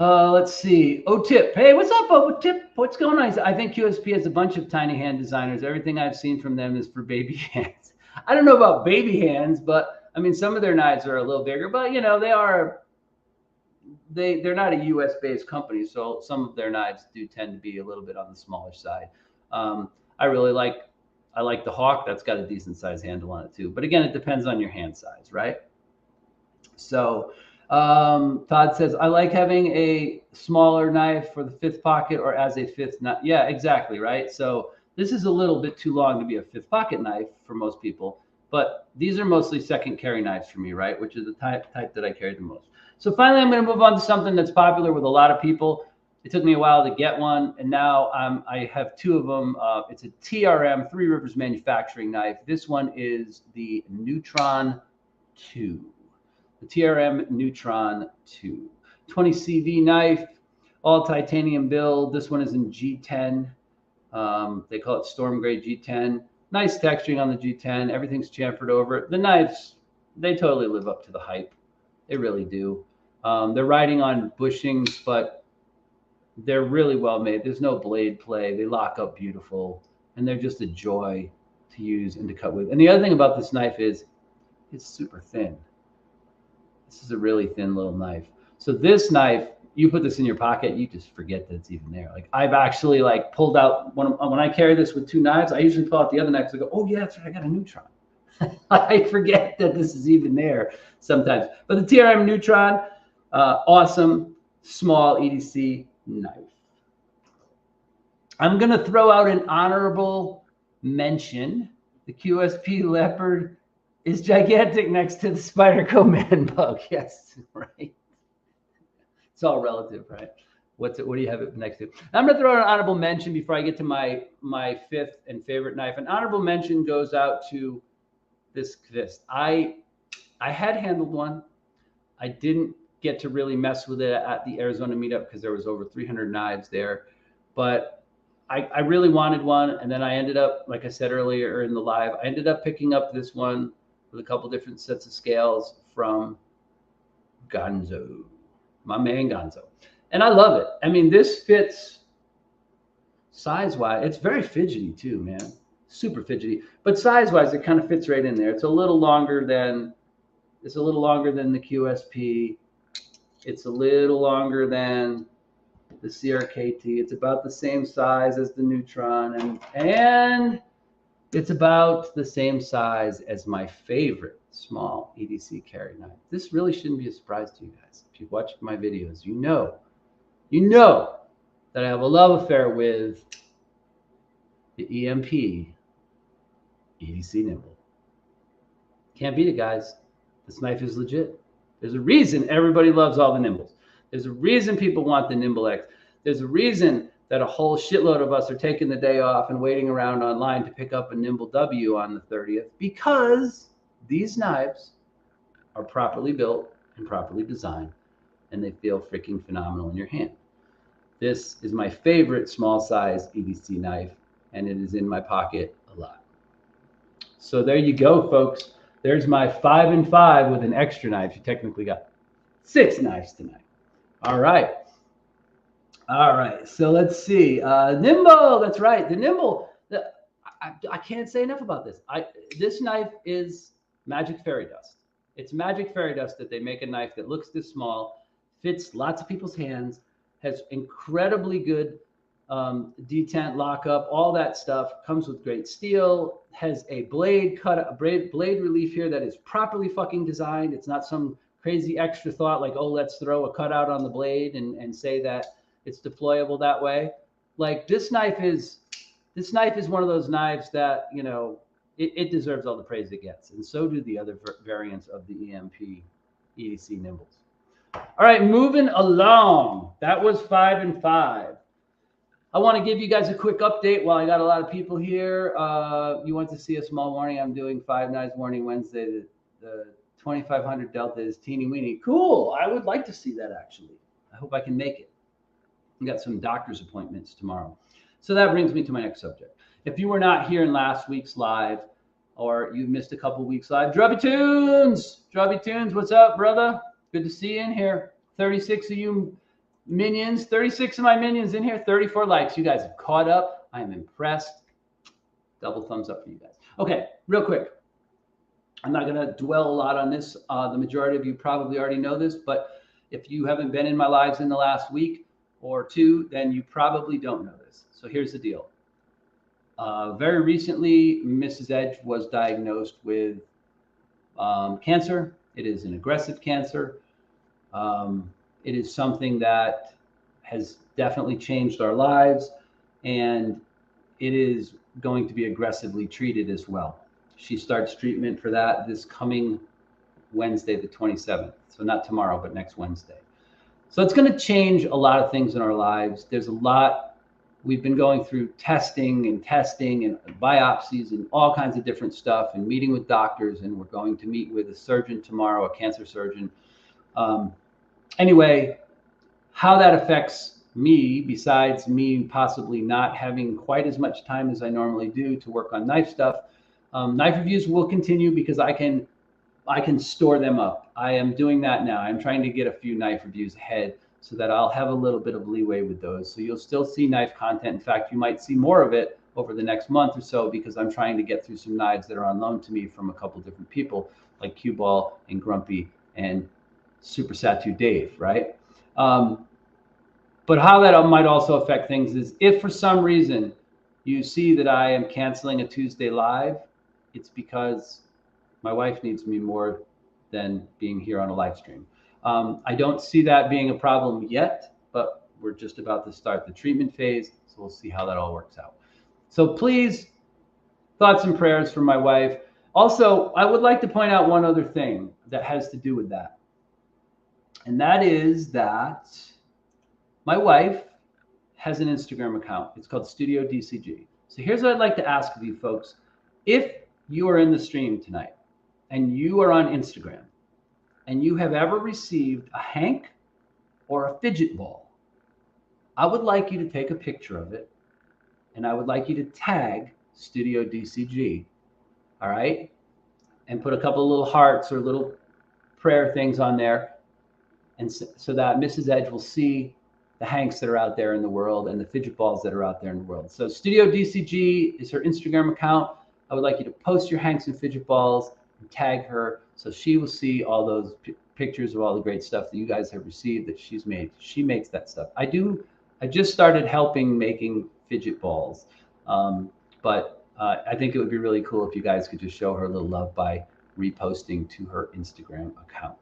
Let's see. O-Tip. Hey, what's up, O-Tip? What's going on? I think QSP has a bunch of tiny hand designers. Everything I've seen from them is for baby hands. I don't know about baby hands, but I mean, some of their knives are a little bigger, but you know, they're not a US-based company, so some of their knives do tend to be a little bit on the smaller side. I like the Hawk. That's got a decent size handle on it too. But again, it depends on your hand size, right? So Todd says, I like having a smaller knife for the 5th pocket or as a 5th knife. Yeah, exactly, right? So this is a little bit too long to be a 5th pocket knife for most people. But these are mostly second carry knives for me, right? Which is the type that I carry the most. So finally, I'm going to move on to something that's popular with a lot of people. It took me a while to get one, and now I have 2 of them. It's a TRM, Three Rivers Manufacturing knife. This one is the Neutron 2, the TRM Neutron 2. 20 CV knife, all titanium build. This one is in G10. They call it Storm Grade G10. Nice texturing on the G10. Everything's chamfered over it. The knives, they totally live up to the hype. They really do. They're riding on bushings, but they're really well made. There's no blade play. They lock up beautiful, and they're just a joy to use and to cut with. And the other thing about this knife is it's super thin. This is a really thin little knife. So this knife, you put this in your pocket, you just forget that it's even there. Like I've actually like pulled out when I carry this with 2 knives, I usually pull out the other knife and go, oh yeah, that's right, I got a Neutron. I forget that this is even there sometimes. But the TRM Neutron, awesome, small EDC knife. I'm going to throw out an honorable mention. The QSP Leopard is gigantic next to the Spyderco Man Bug. Yes, right. It's all relative, right? What do you have it next to? I'm going to throw out an honorable mention before I get to my 5th and favorite knife. An honorable mention goes out to this fist. I had handled one. I didn't get to really mess with it at the Arizona meetup because there was over 300 knives there, but I really wanted one. And then I ended up, like I said earlier in the live, I ended up picking up this one with a couple different sets of scales from Gonzo, my man Gonzo. And I love it. I mean, this fits size-wise. It's very fidgety too, man. Super fidgety. But size-wise, it kind of fits right in there. It's a little longer than the QSP. It's a little longer than the Crkt. It's about the same size as the Neutron, and it's about the same size as my favorite small EDC carry knife. This really shouldn't be a surprise to you guys. If you've watched my videos, you know that I have a love affair with the EMP EDC Nimble. Can't beat it, guys. This knife is legit. There's a reason everybody loves all the Nimbles. There's a reason people want the Nimble X. There's a reason that a whole shitload of us are taking the day off and waiting around online to pick up a Nimble W on the 30th, because these knives are properly built and properly designed, and they feel freaking phenomenal in your hand. This is my favorite small size EDC knife, and it is in my pocket a lot. So there you go, folks. There's my 5 and 5 with an extra knife. You technically got 6 knives tonight. All right. So let's see. Nimble, that's right. The Nimble. I can't say enough about this. This knife is magic fairy dust. It's magic fairy dust that they make a knife that looks this small, fits lots of people's hands, has incredibly good detent, lockup, all that stuff. Comes with great steel. Has a blade relief here that is properly fucking designed. It's not some crazy extra thought like, oh, let's throw a cutout on the blade and say that it's deployable that way. Like this knife is one of those knives that, you know, it deserves all the praise it gets, and so do the other variants of the EMP EDC Nimbles. All right, moving along. That was 5 and 5. I want to give you guys a quick update while I got a lot of people here. You want to see a small warning? I'm doing 5 Knives Warning Wednesday. The 2500 Delta is teeny weeny. Cool. I would like to see that, actually. I hope I can make it. I got some doctor's appointments tomorrow. So that brings me to my next subject. If you were not here in last week's live, or you missed a couple weeks live, Drubby Tunes, what's up, brother? Good to see you in here. 36 of you minions, 36 of my minions in here, 34 likes. You guys have caught up. I am impressed. Double thumbs up for you guys. Okay, real quick. I'm not going to dwell a lot on this. The majority of you probably already know this, but if you haven't been in my lives in the last week or two, then you probably don't know this. So here's the deal. Very recently, Mrs. Edge was diagnosed with cancer. It is an aggressive cancer. It is something that has definitely changed our lives, and it is going to be aggressively treated as well. She starts treatment for that this coming Wednesday, the 27th. So not tomorrow, but next Wednesday. So it's going to change a lot of things in our lives. There's a lot. We've been going through testing and biopsies and all kinds of different stuff and meeting with doctors. And we're going to meet with a surgeon tomorrow, a cancer surgeon. Anyway, how that affects me, besides me possibly not having quite as much time as I normally do to work on knife stuff, knife reviews will continue because I can store them up. I am doing that now. I'm trying to get a few knife reviews ahead so that I'll have a little bit of leeway with those. So you'll still see knife content. In fact, you might see more of it over the next month or so because I'm trying to get through some knives that are on loan to me from a couple different people like Cue Ball and Grumpy and Super Satu Dave, right? But how that might also affect things is if for some reason you see that I am canceling a Tuesday live, it's because my wife needs me more than being here on a live stream. I don't see that being a problem yet, but we're just about to start the treatment phase, so we'll see how that all works out. So please, thoughts and prayers for my wife. Also, I would like to point out one other thing that has to do with that. And that is that my wife has an Instagram account. It's called Studio DCG. So here's what I'd like to ask of you folks. If you are in the stream tonight and you are on Instagram and you have ever received a hank or a fidget ball, I would like you to take a picture of it and I would like you to tag Studio DCG. All right. and put a couple of little hearts or little prayer things on there, and so that Mrs. Edge will see the Hanks that are out there in the world and the fidget balls that are out there in the world. So Studio DCG is her Instagram account. I would like you to post your Hanks and fidget balls and tag her so she will see all those pictures of all the great stuff that you guys have received that she's made. She makes that stuff. I just started helping making fidget balls, but I think it would be really cool if you guys could just show her a little love by reposting to her Instagram account.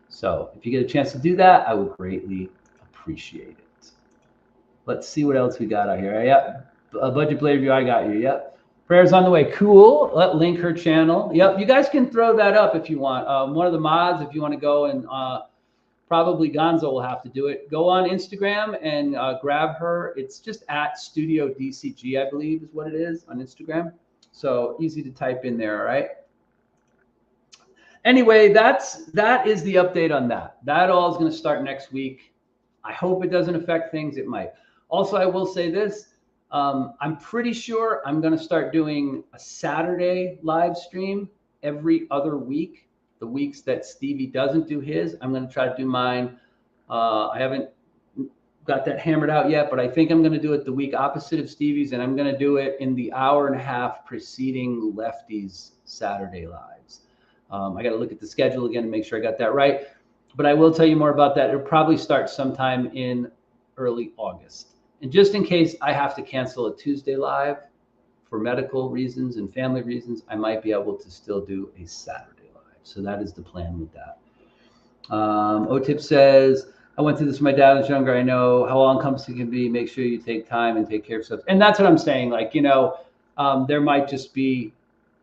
So if you get a chance to do that, I would greatly appreciate it. Let's see what else we got out here. Yep, a budget play review. I got you. Yep. Prayers on the way. Cool. Link her channel. Yep. You guys can throw that up if you want. One of the mods, if you want to go and probably Gonzo will have to do it. Go on Instagram and grab her. It's just at Studio DCG, I believe is what it is on Instagram. So easy to type in there. All right. Anyway, that is the update on that. That all is going to start next week. I hope it doesn't affect things. It might. Also, I will say this. I'm pretty sure I'm going to start doing a Saturday live stream every other week. The weeks that Stevie doesn't do his, I'm going to try to do mine. I haven't got that hammered out yet, but I think I'm going to do it the week opposite of Stevie's, and I'm going to do it in the hour and a half preceding Lefty's Saturday lives. I got to look at the schedule again to make sure I got that right. But I will tell you more about that. It'll probably start sometime in early August. And just in case I have to cancel a Tuesday live for medical reasons and family reasons, I might be able to still do a Saturday live. So that is the plan with that. OTIP says, I went through this with my dad when I was younger. I know how all-encompassing it can be. Make sure you take time and take care of yourself. And that's what I'm saying. Like, you know, there might just be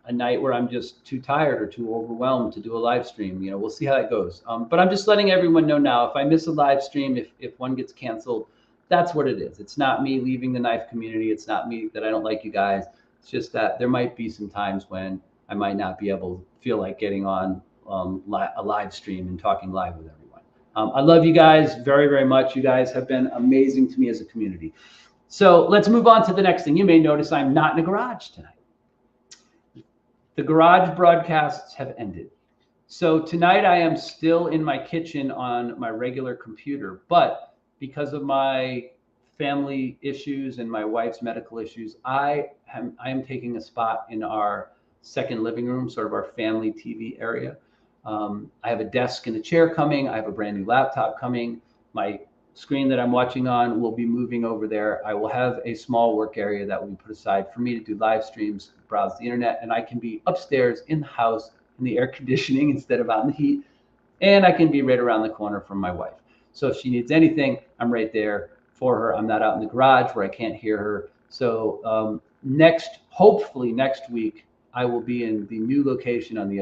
a night where I'm just too tired or too overwhelmed to do a live stream. You know, we'll see how that goes. But I'm just letting everyone know now, if I miss a live stream, if one gets canceled, that's what it is. It's not me leaving the knife community. It's not me that I don't like you guys. It's just that there might be some times when I might not be able to feel like getting on a live stream and talking live with everyone. I love you guys very, very much. You guys have been amazing to me as a community. So let's move on to the next thing. You may notice I'm not in a garage tonight. The garage broadcasts have ended. So tonight I am still in my kitchen on my regular computer, but because of my family issues and my wife's medical issues, I am taking a spot in our second living room, sort of our family TV area. I have a desk and a chair coming. I have a brand new laptop coming. My screen that I'm watching on will be moving over there. I will have a small work area that will be put aside for me to do live streams, browse the internet, and I can be upstairs in the house in the air conditioning instead of out in the heat. And I can be right around the corner from my wife. So if she needs anything, I'm right there for her. I'm not out in the garage where I can't hear her. So hopefully next week, I will be in the new location on the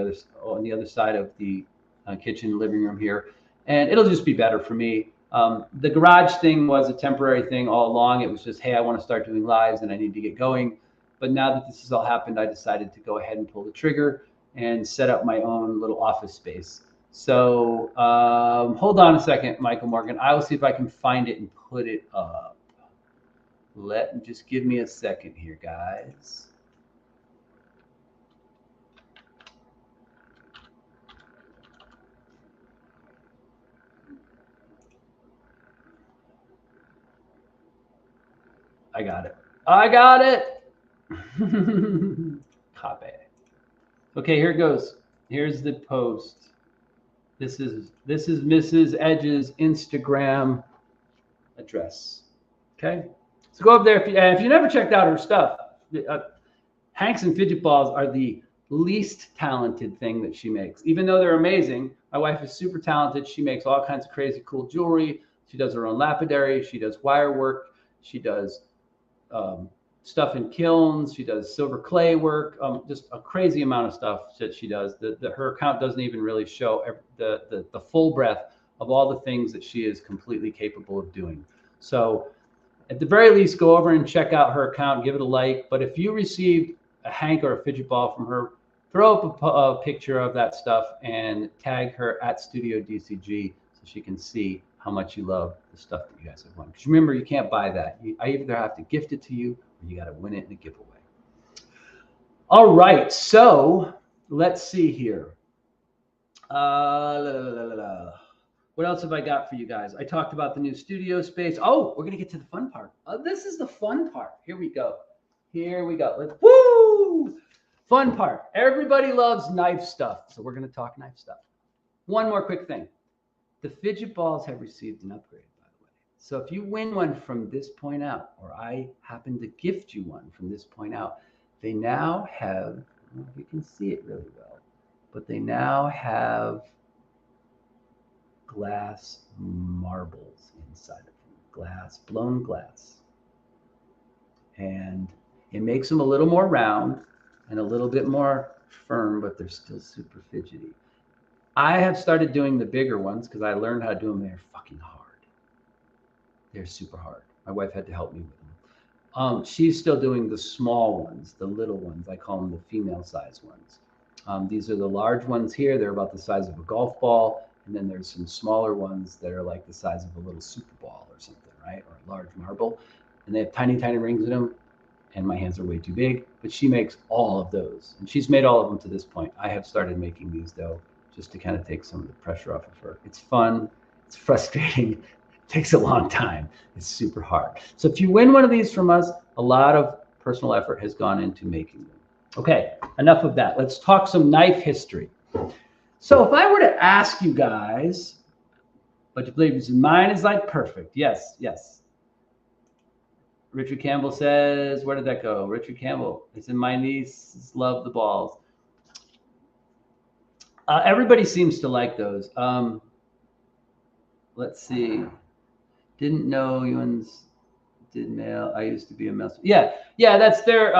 other side of the kitchen living room here, and it'll just be better for me. The garage thing was a temporary thing all along. It was just, hey, I want to start doing lives and I need to get going. But now that this has all happened, I decided to go ahead and pull the trigger and set up my own little office space. So hold on a second, Michael Morgan. I will see if I can find it and put it up. Just give me a second here, guys. I got it. I got it. Copy. Okay, here it goes. Here's the post. This is Mrs. Edge's Instagram address. Okay, so go up there if you never checked out her stuff. Hanks and fidget balls are the least talented thing that she makes, even though they're amazing. My wife is super talented. She makes all kinds of crazy cool jewelry. She does her own lapidary. She does wire work. She does stuff in kilns. She does silver clay work. Just a crazy amount of stuff that she does. Her account doesn't even really show the full breadth of all the things that she is completely capable of doing. So at the very least, go over and check out her account, give it a like. But if you received a Hank or a fidget ball from her, throw up a picture of that stuff and tag her at Studio DCG so she can see how much you love the stuff that you guys have won. Because remember, you can't buy that. I either have to gift it to you or you got to win it in a giveaway. All right, so let's see here. What else have I got for you guys? I talked about the new studio space. Oh, we're gonna get to the fun part. This is the fun part. Here we go. Here we go. Let's woo! Fun part. Everybody loves knife stuff, so we're gonna talk knife stuff. One more quick thing. The fidget balls have received an upgrade, by the way. So if you win one from this point out, or I happen to gift you one from this point out, they now have, I don't know if you can see it really well, but they now have glass marbles inside of them. Glass, blown glass. And it makes them a little more round and a little bit more firm, but they're still super fidgety. I have started doing the bigger ones because I learned how to do them. They're fucking hard. They're super hard. My wife had to help me with them. She's still doing the small ones, the little ones. I call them the female size ones. These are the large ones here. They're about the size of a golf ball. And then there's some smaller ones that are like the size of a little super ball or something, right? Or a large marble. And they have tiny, tiny rings in them. And my hands are way too big. But she makes all of those. And she's made all of them to this point. I have started making these, though, just to kind of take some of the pressure off of her. It's fun. It's frustrating. It takes a long time. It's super hard. So if you win one of these from us, a lot of personal effort has gone into making them. Okay, enough of that. Let's talk some knife history. So if I were to ask you guys, but you believe mine is like perfect. Yes, yes. Richard Campbell says, where did that go? Richard Campbell. He said, my nieces love the balls. Everybody seems to like those. Let's see. Didn't know Ewan's did mail. I used to be a mess. Yeah, that's their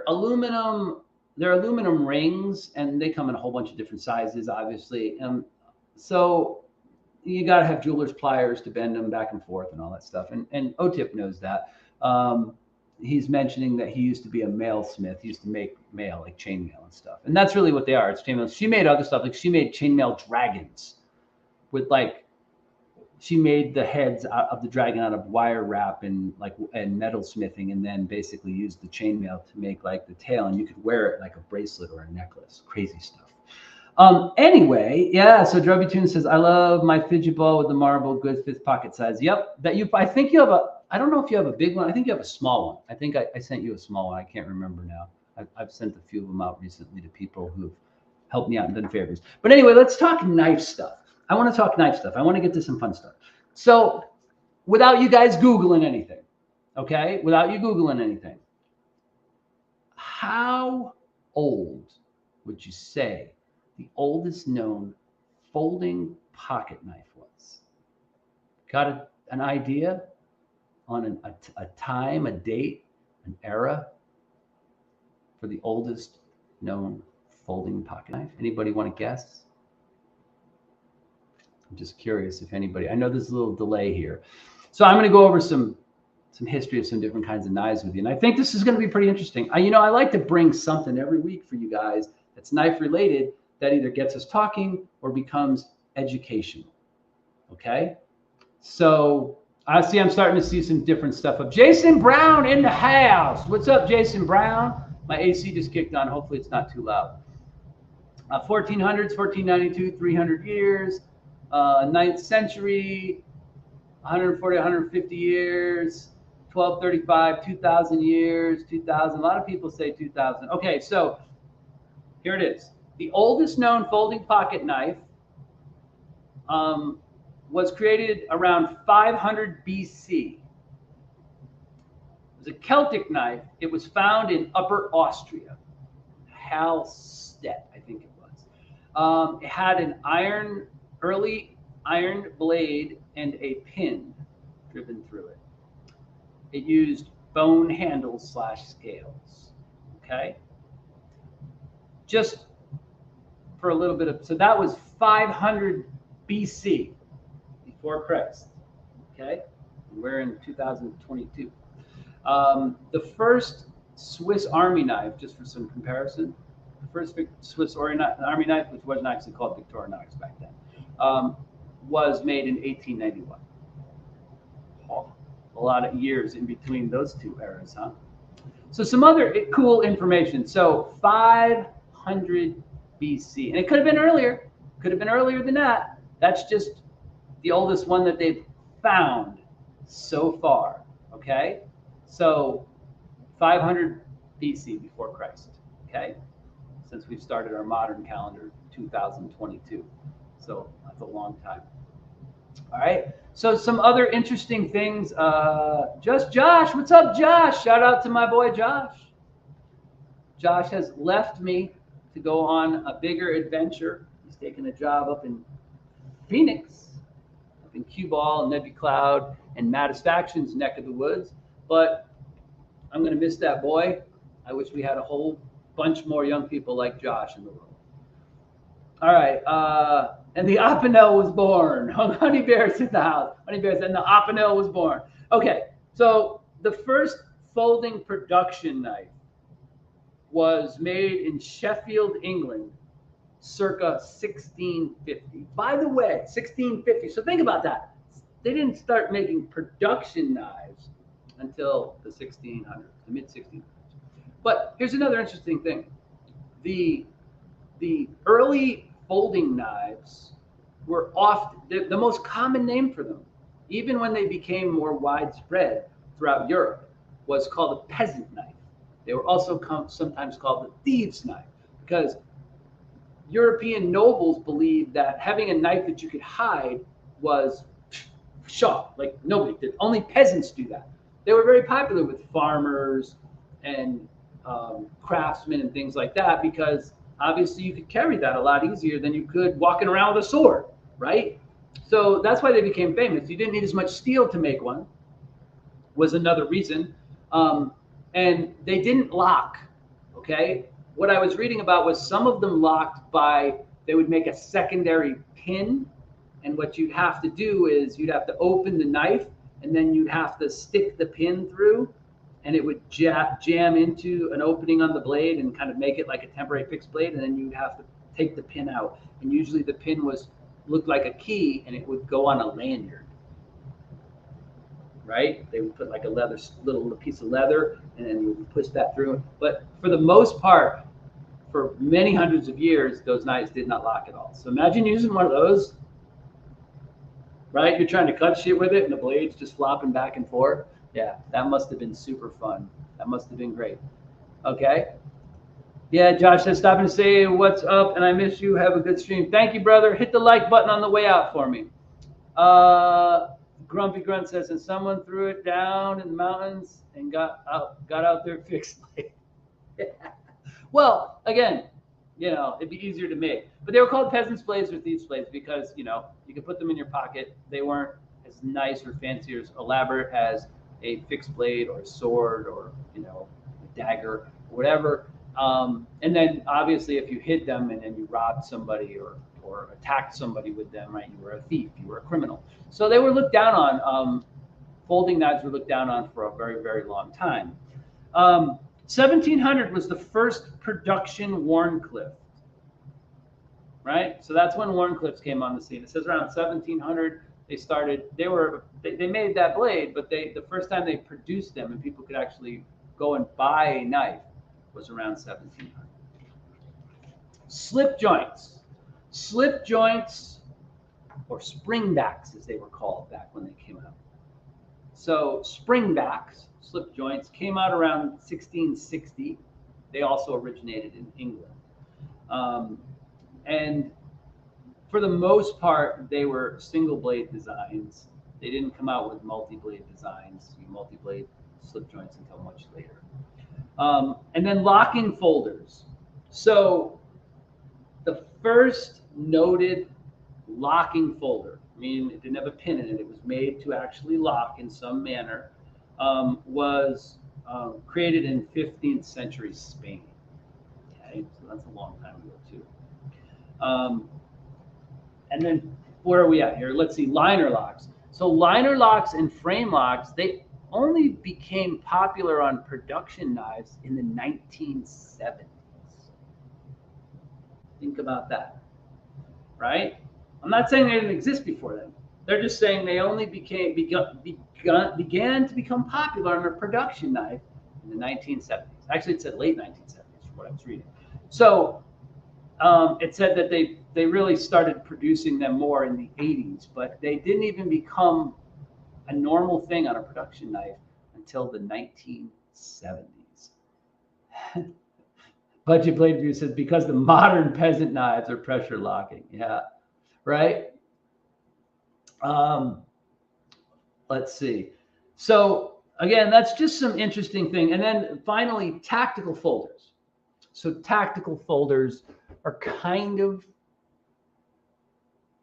aluminum. They're aluminum rings, and they come in a whole bunch of different sizes, obviously. So you got to have jeweler's pliers to bend them back and forth and all that stuff. And OTIP knows that. He's mentioning that he used to be a mail smith. He used to make mail, like chainmail and stuff. And that's really what they are. It's chainmail. She made other stuff. Like she made chainmail dragons with she made the heads of the dragon out of wire wrap and metal smithing, and then basically used the chainmail to make like the tail, and you could wear it like a bracelet or a necklace. Crazy stuff. Anyway, yeah. So Drubby Tune says, I love my fidget ball with the marble, good fifth pocket size. Yep. I think you have I don't know if you have a big one. I think you have a small one. I think I sent you a small one. I can't remember now. I've sent a few of them out recently to people who've helped me out and done favors. But anyway, let's talk knife stuff. I want to talk knife stuff. I want to get to some fun stuff. So without you guys Googling anything, okay? Without you Googling anything, how old would you say the oldest known folding pocket knife was? Got an idea on a time, a date, an era for the oldest known folding pocket knife? Anybody want to guess? I'm just curious if anybody, I know there's a little delay here. So I'm going to go over some history of some different kinds of knives with you. And I think this is going to be pretty interesting. I like to bring something every week for you guys that's knife related that either gets us talking or becomes educational. Okay. So I'm starting to see some different stuff up. Jason Brown in the house. What's up, Jason Brown? My AC just kicked on. Hopefully it's not too loud. 1400s, 1492, 300 years. 9th century, 140, 150 years, 1235, 2000 years, 2000. A lot of people say 2000. Okay, so here it is. The oldest known folding pocket knife was created around 500 BC. It was a Celtic knife. It was found in Upper Austria, Hallstatt, I think it was. It had an early iron blade and a pin driven through it. It used bone handles / scales. Okay. Just for a little bit of, so that was 500 BC, before Christ. Okay. We're in 2022. The first Swiss Army knife, just for some comparison, the first Swiss Army knife, which wasn't actually called Victoria knives back then, was made in 1891. Oh, a lot of years in between those two eras, huh? So some other cool information. So 500 500 BC. And it could have been earlier. Could have been earlier than that. That's just the oldest one that they've found so far. Okay? So 500 BC before Christ. Okay? Since we've started our modern calendar, 2022. So that's a long time. All right. So some other interesting things. Just Josh. What's up, Josh? Shout out to my boy, Josh. Josh has left me to go on a bigger adventure. He's taking a job up in Phoenix, up in Cue Ball and Nebby Cloud and Mattisfaction's neck of the woods. But I'm going to miss that boy. I wish we had a whole bunch more young people like Josh in the world. All right. And the Opinel was born. Honey Bear's in the house. Honey Bear's and the Opinel was born. Okay. So the first folding production knife was made in Sheffield, England, circa 1650. By the way, 1650. So think about that. They didn't start making production knives until the 1600s, the mid 1600s. But here's another interesting thing. The early folding knives were often the most common name for them, even when they became more widespread throughout Europe, was called a peasant knife. They were also sometimes called the thieves' knife, because European nobles believed that having a knife that you could hide was shaw, like nobody did. Only peasants do that. They were very popular with farmers and craftsmen and things like that, because obviously you could carry that a lot easier than you could walking around with a sword, right? So that's why they became famous. You didn't need as much steel to make one, was another reason. And they didn't lock, okay? What I was reading about was some of them locked by, they would make a secondary pin, and what you'd have to do is you'd have to open the knife, and then you'd have to stick the pin through, and it would jam into an opening on the blade and kind of make it like a temporary fixed blade, and then you'd have to take the pin out. And usually the pin looked like a key, and it would go on a lanyard, right? They would put like a little piece of leather, and then you would push that through. But for the most part, for many hundreds of years, those knives did not lock at all. So imagine using one of those, right? You're trying to cut shit with it, and the blade's just flopping back and forth. Yeah, that must have been super fun. That must have been great. Okay. Yeah, Josh says, stop and say what's up, and I miss you. Have a good stream. Thank you, brother. Hit the like button on the way out for me. Grumpy Grunt says, and someone threw it down in the mountains and got out there fixed. Yeah. Well, again, it'd be easier to make. But they were called peasants' blades or thieves' blades because, you could put them in your pocket. They weren't as nice or fancy or as elaborate as a fixed blade or a sword or, a dagger, or whatever. And then obviously if you hid them and then you robbed somebody or attacked somebody with them, right, you were a thief, you were a criminal. So they were looked down on. Folding knives were looked down on for a very, very long time. 1700 was the first production Wharncliffe, right? So that's when Wharncliffes came on the scene. It says around 1700 they made that blade, but the first time they produced them and people could actually go and buy a knife was around 1700. Slip joints, or springbacks as they were called back when they came out. So springbacks, slip joints, came out around 1660. They also originated in England. And for the most part, they were single blade designs. They didn't come out with multi-blade designs, multi-blade slip joints until much later. And then locking folders. So the first noted locking folder, it didn't have a pin in it, it was made to actually lock in some manner, was created in 15th century Spain. Okay, so that's a long time ago too. And then where are we at here? Let's see, liner locks. So liner locks and frame locks, they only became popular on production knives in the 1970s. Think about that, right? I'm not saying they didn't exist before then. They're just saying they only began to become popular on a production knife in the 1970s. Actually, it said late 1970s from what I was reading. So it said that they really started producing them more in the 80s, but they didn't even become a normal thing on a production knife until the 1970s. Budget Blade View says because the modern peasant knives are pressure locking. Yeah, right. Let's see. So again, that's just some interesting thing. And then finally, tactical folders. So tactical folders are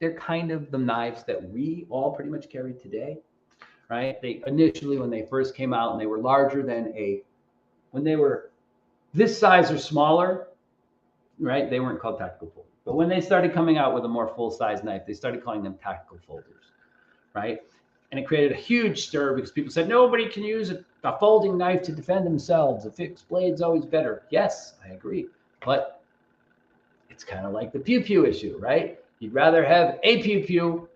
they're kind of the knives that we all pretty much carry today, right? They initially, when they first came out and they were larger than when they were this size or smaller, right? They weren't called tactical folders. But when they started coming out with a more full-size knife, they started calling them tactical folders, right? And it created a huge stir because people said, nobody can use a folding knife to defend themselves. A fixed blade's always better. Yes, I agree. But it's kind of like the pew-pew issue, right? You'd rather have a pew-pew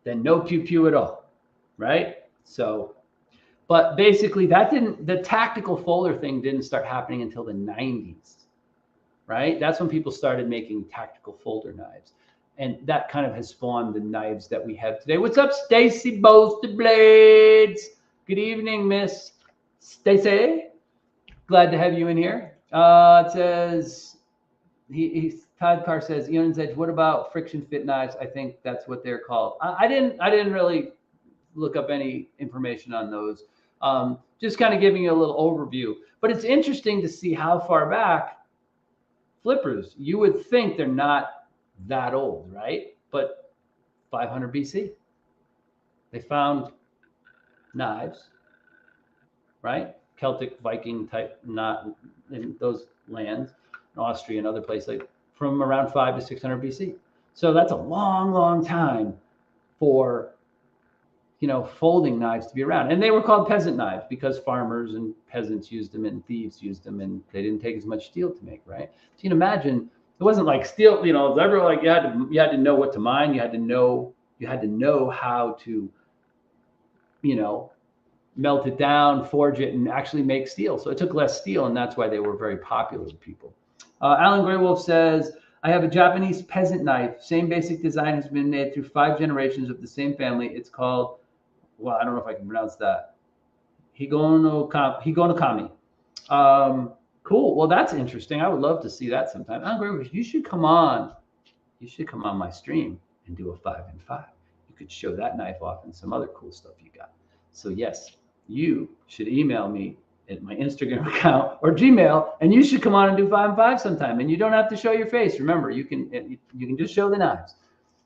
than no pew-pew at all, right? So, but basically the tactical folder thing didn't start happening until the 90s, right? That's when people started making tactical folder knives. And that kind of has spawned the knives that we have today. What's up, Stacy Bolster Blades? Good evening, Miss Stacy. Glad to have you in here. It says, Todd Carr says, Eionan's Edge, what about friction fit knives? I think that's what they're called. I didn't really look up any information on those. Just kind of giving you a little overview. But it's interesting to see how far back flippers, you would think they're not that old, right? But 500 BC, they found knives, right? Celtic Viking type, not in those lands, in Austria and other places, like from around 500 to 600 BC. So that's a long, long time for, folding knives to be around. And they were called peasant knives because farmers and peasants used them and thieves used them, and they didn't take as much steel to make, right? So you can imagine, it wasn't like steel, everyone, like you had to know what to mine. You had to know how to, melt it down, forge it, and actually make steel. So it took less steel, and that's why they were very popular with people. Alan Greywolf says, I have a Japanese peasant knife. Same basic design has been made through 5 generations of the same family. It's called, well, I don't know if I can pronounce that, Higonokami. Cool. Well, that's interesting. I would love to see that sometime. Alan Greywolf, you should come on my stream and do a 5 and 5. You could show that knife off and some other cool stuff you got. So yes, you should email me at my Instagram account or Gmail, and you should come on and do 5 and 5 sometime. And you don't have to show your face. Remember, you can just show the knives.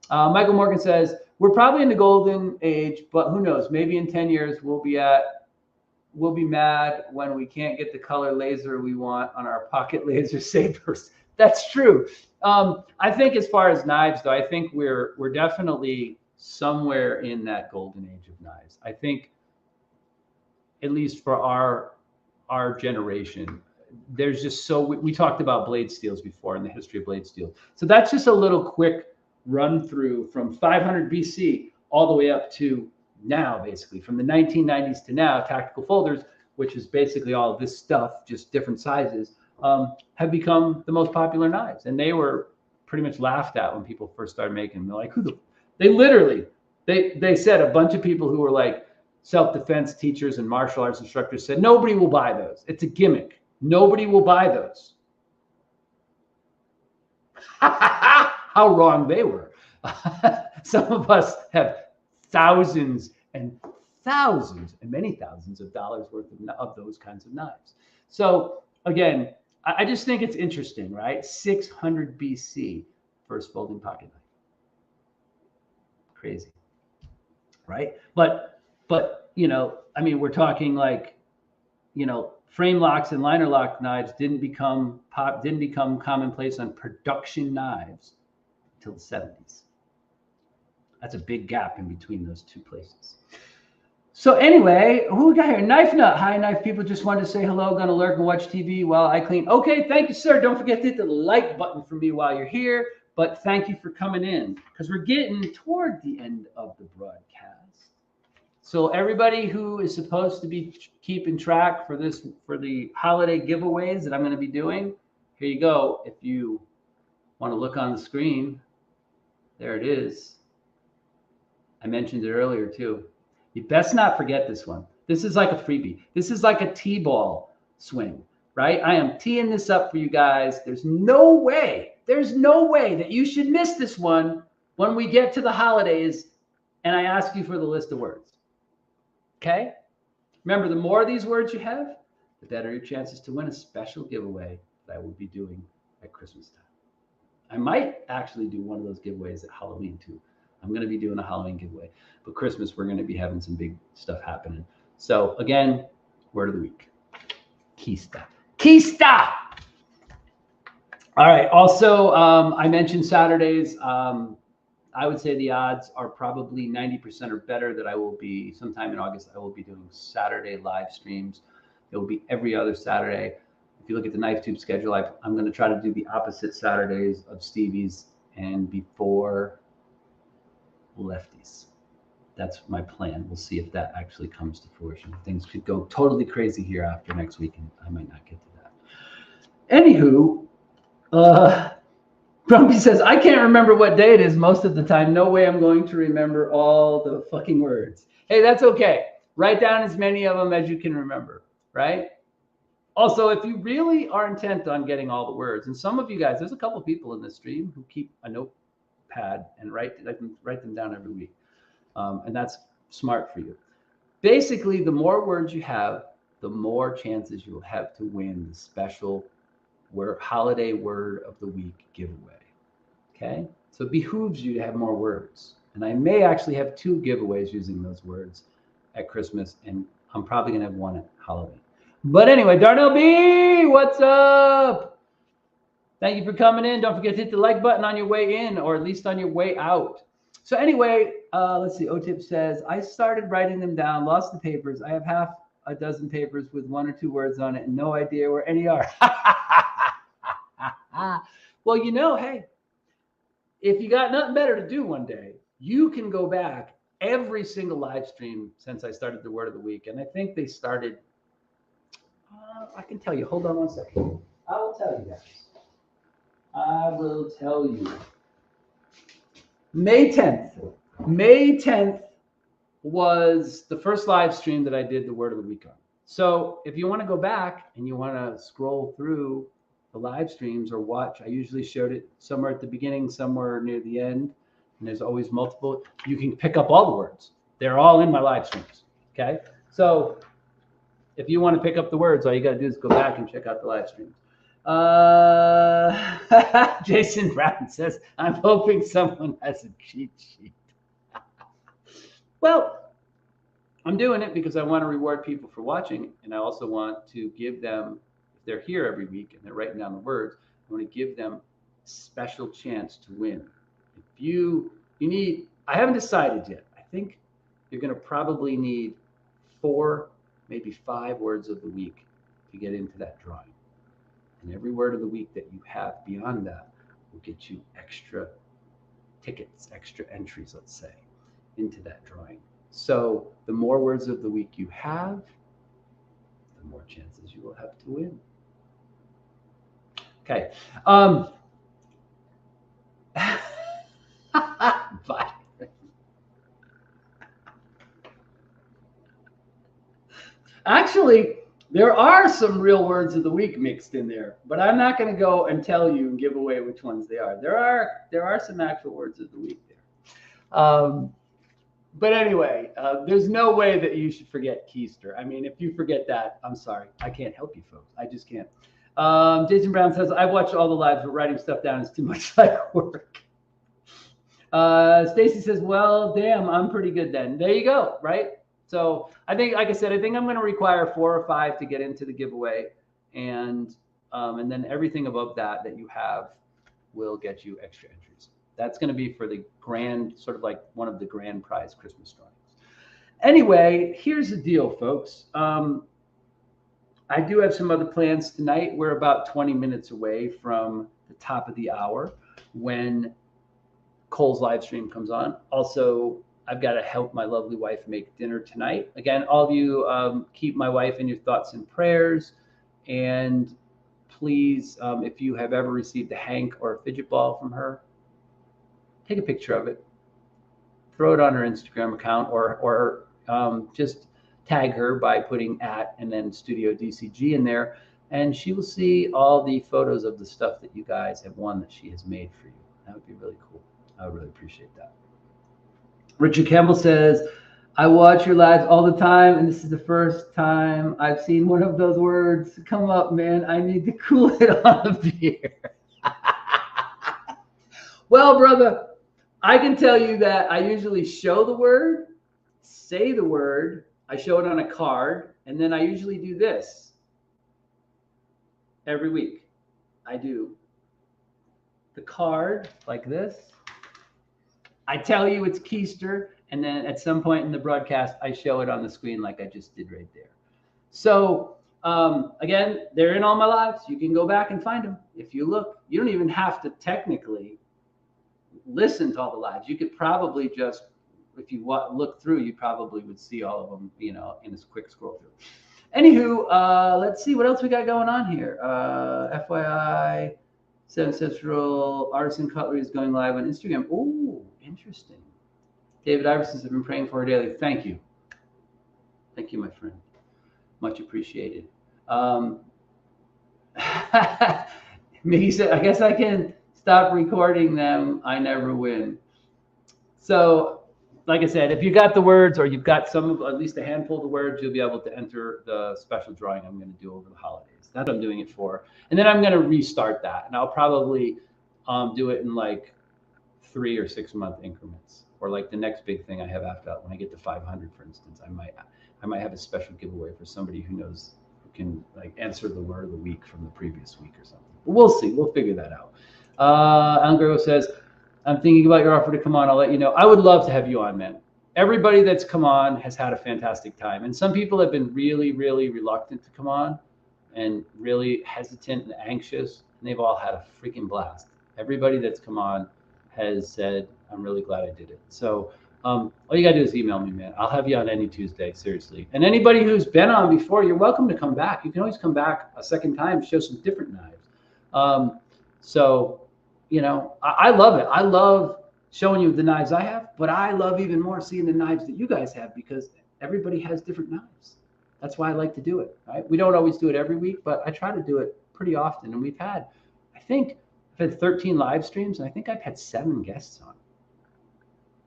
Michael Morgan says, we're probably in the golden age, but who knows? Maybe in 10 years we'll be mad when we can't get the color laser we want on our pocket laser sabers. That's true. I think as far as knives, though, I think we're definitely somewhere in that golden age of knives. I think, at least for our generation, there's just we talked about blade steels before in the history of blade steel. So that's just a little quick run through from 500 BC all the way up to now, basically from the 1990s to now. Tactical folders, which is basically all of this stuff, just different sizes, have become the most popular knives. And they were pretty much laughed at when people first started making them. They're like, they said, a bunch of people who were like self-defense teachers and martial arts instructors said, nobody will buy those. It's a gimmick. Nobody will buy those. How wrong they were. Some of us have thousands and many thousands of dollars worth of those kinds of knives. So again, I just think it's interesting, right? 600 BC, first folding pocket knife. Crazy, right? But we're talking like, frame locks and liner lock knives didn't become commonplace on production knives until the 70s. That's a big gap in between those two places. So anyway, who we got here? Knife Nut. Hi, Knife people. Just wanted to say hello. Gonna lurk and watch TV while I clean. Okay, thank you, sir. Don't forget to hit the like button for me while you're here. But thank you for coming in, because we're getting toward the end of the broadcast. So everybody who is supposed to be keeping track for the holiday giveaways that I'm going to be doing, here you go. If you want to look on the screen, there it is. I mentioned it earlier too. You best not forget this one. This is like a freebie. This is like a T-ball swing, right? I am teeing this up for you guys. There's no way that you should miss this one when we get to the holidays and I ask you for the list of words. Okay? Remember, the more of these words you have, the better your chances to win a special giveaway that I will be doing at Christmas time. I might actually do one of those giveaways at Halloween too. I'm going to be doing a Halloween giveaway, but Christmas, we're going to be having some big stuff happening. So again, word of the week, Kista. Kista! All right. Also, I mentioned Saturdays. I would say the odds are probably 90% or better that I will be sometime in August. I will be doing Saturday live streams. It will be every other Saturday. If you look at the Knife Tube schedule, I'm going to try to do the opposite Saturdays of Stevie's and before lefties. That's my plan. We'll see if that actually comes to fruition. Things could go totally crazy here after next week, and I might not get to that. Anywho, Grumpy says, I can't remember what day it is most of the time. No way I'm going to remember all the fucking words. Hey, that's okay. Write down as many of them as you can remember, right? Also, if you really are intent on getting all the words, and some of you guys, there's a couple people in this stream who keep a notepad and write them down every week. And that's smart for you. Basically, the more words you have, the more chances you will have to win the special holiday word of the week giveaway. Okay? So it behooves you to have more words. And I may actually have 2 giveaways using those words at Christmas, and I'm probably going to have one at Halloween. But anyway, Darnell B, what's up? Thank you for coming in. Don't forget to hit the like button on your way in, or at least on your way out. So anyway, let's see. OTIP says, I started writing them down, lost the papers. I have half a dozen papers with 1 or 2 words on it and no idea where any are. Well, you know, hey, if you got nothing better to do one day, you can go back every single live stream since I started the word of the week. And I think they started, I can tell you, hold on one second. I will tell you guys. I will tell you. May 10th was the first live stream that I did the word of the week on. So if you want to go back and you want to scroll through the live streams or watch, I usually showed it somewhere at the beginning, somewhere near the end, and there's always multiple. You can pick up all the words. They're all in my live streams, okay? So if you want to pick up the words, all you got to do is go back and check out the live streams. Jason Brown says, I'm hoping someone has a cheat sheet. Well, I'm doing it because I want to reward people for watching, and I also want to give them, if they're here every week and they're writing down the words, I want to give them a special chance to win. If you need, I haven't decided yet. I think you're going to probably need 4, maybe 5 words of the week to get into that drawing. And every word of the week that you have beyond that will get you extra tickets, extra entries, let's say, into that drawing. So the more words of the week you have, the more chances you will have to win. Okay. Bye. Actually, there are some real words of the week mixed in there, but I'm not going to go and tell you and give away which ones they are. There are some actual words of the week there. But anyway, there's no way that you should forget keister. I mean, if you forget that, I'm sorry. I can't help you folks. I just can't. Jason Brown says, I've watched all the lives, but writing stuff down is too much like work. Stacy says, well, damn, I'm pretty good then. There you go, right? So I think, like I said, I think I'm going to require 4 or 5 to get into the giveaway. And then everything above that you have will get you extra entries. That's going to be for the grand, sort of like one of the grand prize Christmas drawings. Anyway, here's the deal, folks. I do have some other plans tonight. We're about 20 minutes away from the top of the hour when Cole's live stream comes on. Also, I've got to help my lovely wife make dinner tonight. Again, all of you keep my wife in your thoughts and prayers. And please, if you have ever received a Hank or a fidget ball from her, take a picture of it, throw it on her Instagram account, or just tag her by putting @ and then Studio DCG in there, and she will see all the photos of the stuff that you guys have won that she has made for you. That would be really cool. I would really appreciate that. Richard Campbell says, I watch your lives all the time, and this is the first time I've seen one of those words come up, man. I need to cool it on a beer. Well, brother, I can tell you that I usually show the word, say the word, I show it on a card, and then I usually do this every week. I do the card like this. I tell you it's Keister, and then at some point in the broadcast, I show it on the screen like I just did right there. So again, they're in all my lives. You can go back and find them. If you look, you don't even have to technically listen to all the lives. You could probably just, if you look through, you probably would see all of them, you know, in this quick scroll through. Anywho, let's see what else we got going on here. FYI, Seven Central Artisan Cutlery is going live on Instagram. Oh, interesting. David Iverson has been praying for her daily. Thank you. Thank you, my friend. Much appreciated. Mickey said, I guess I can stop recording them. I never win. So, like I said, if you got the words or you've got at least a handful of the words, you'll be able to enter the special drawing I'm going to do over the holidays. That's what I'm doing it for. And then I'm going to restart that. And I'll probably do it in like 3 or 6 month increments. Or like the next big thing I have after that, when I get to 500, for instance, I might have a special giveaway for somebody who knows, who can like answer the word of the week from the previous week or something. But we'll see. We'll figure that out. Alan Grego says, I'm thinking about your offer to come on. I'll let you know. I would love to have you on, man. Everybody that's come on has had a fantastic time. And some people have been really, really reluctant to come on and really hesitant and anxious. And they've all had a freaking blast. Everybody that's come on has said, I'm really glad I did it. So all you got to do is email me, man. I'll have you on any Tuesday, seriously. And anybody who's been on before, you're welcome to come back. You can always come back a second time, show some different knives. So, you know, I love it. I love showing you the knives I have, but I love even more seeing the knives that you guys have because everybody has different knives. That's why I like to do it, right? We don't always do it every week, but I try to do it pretty often. And we've had, I think, I've had 13 live streams, and I think I've had 7 guests on.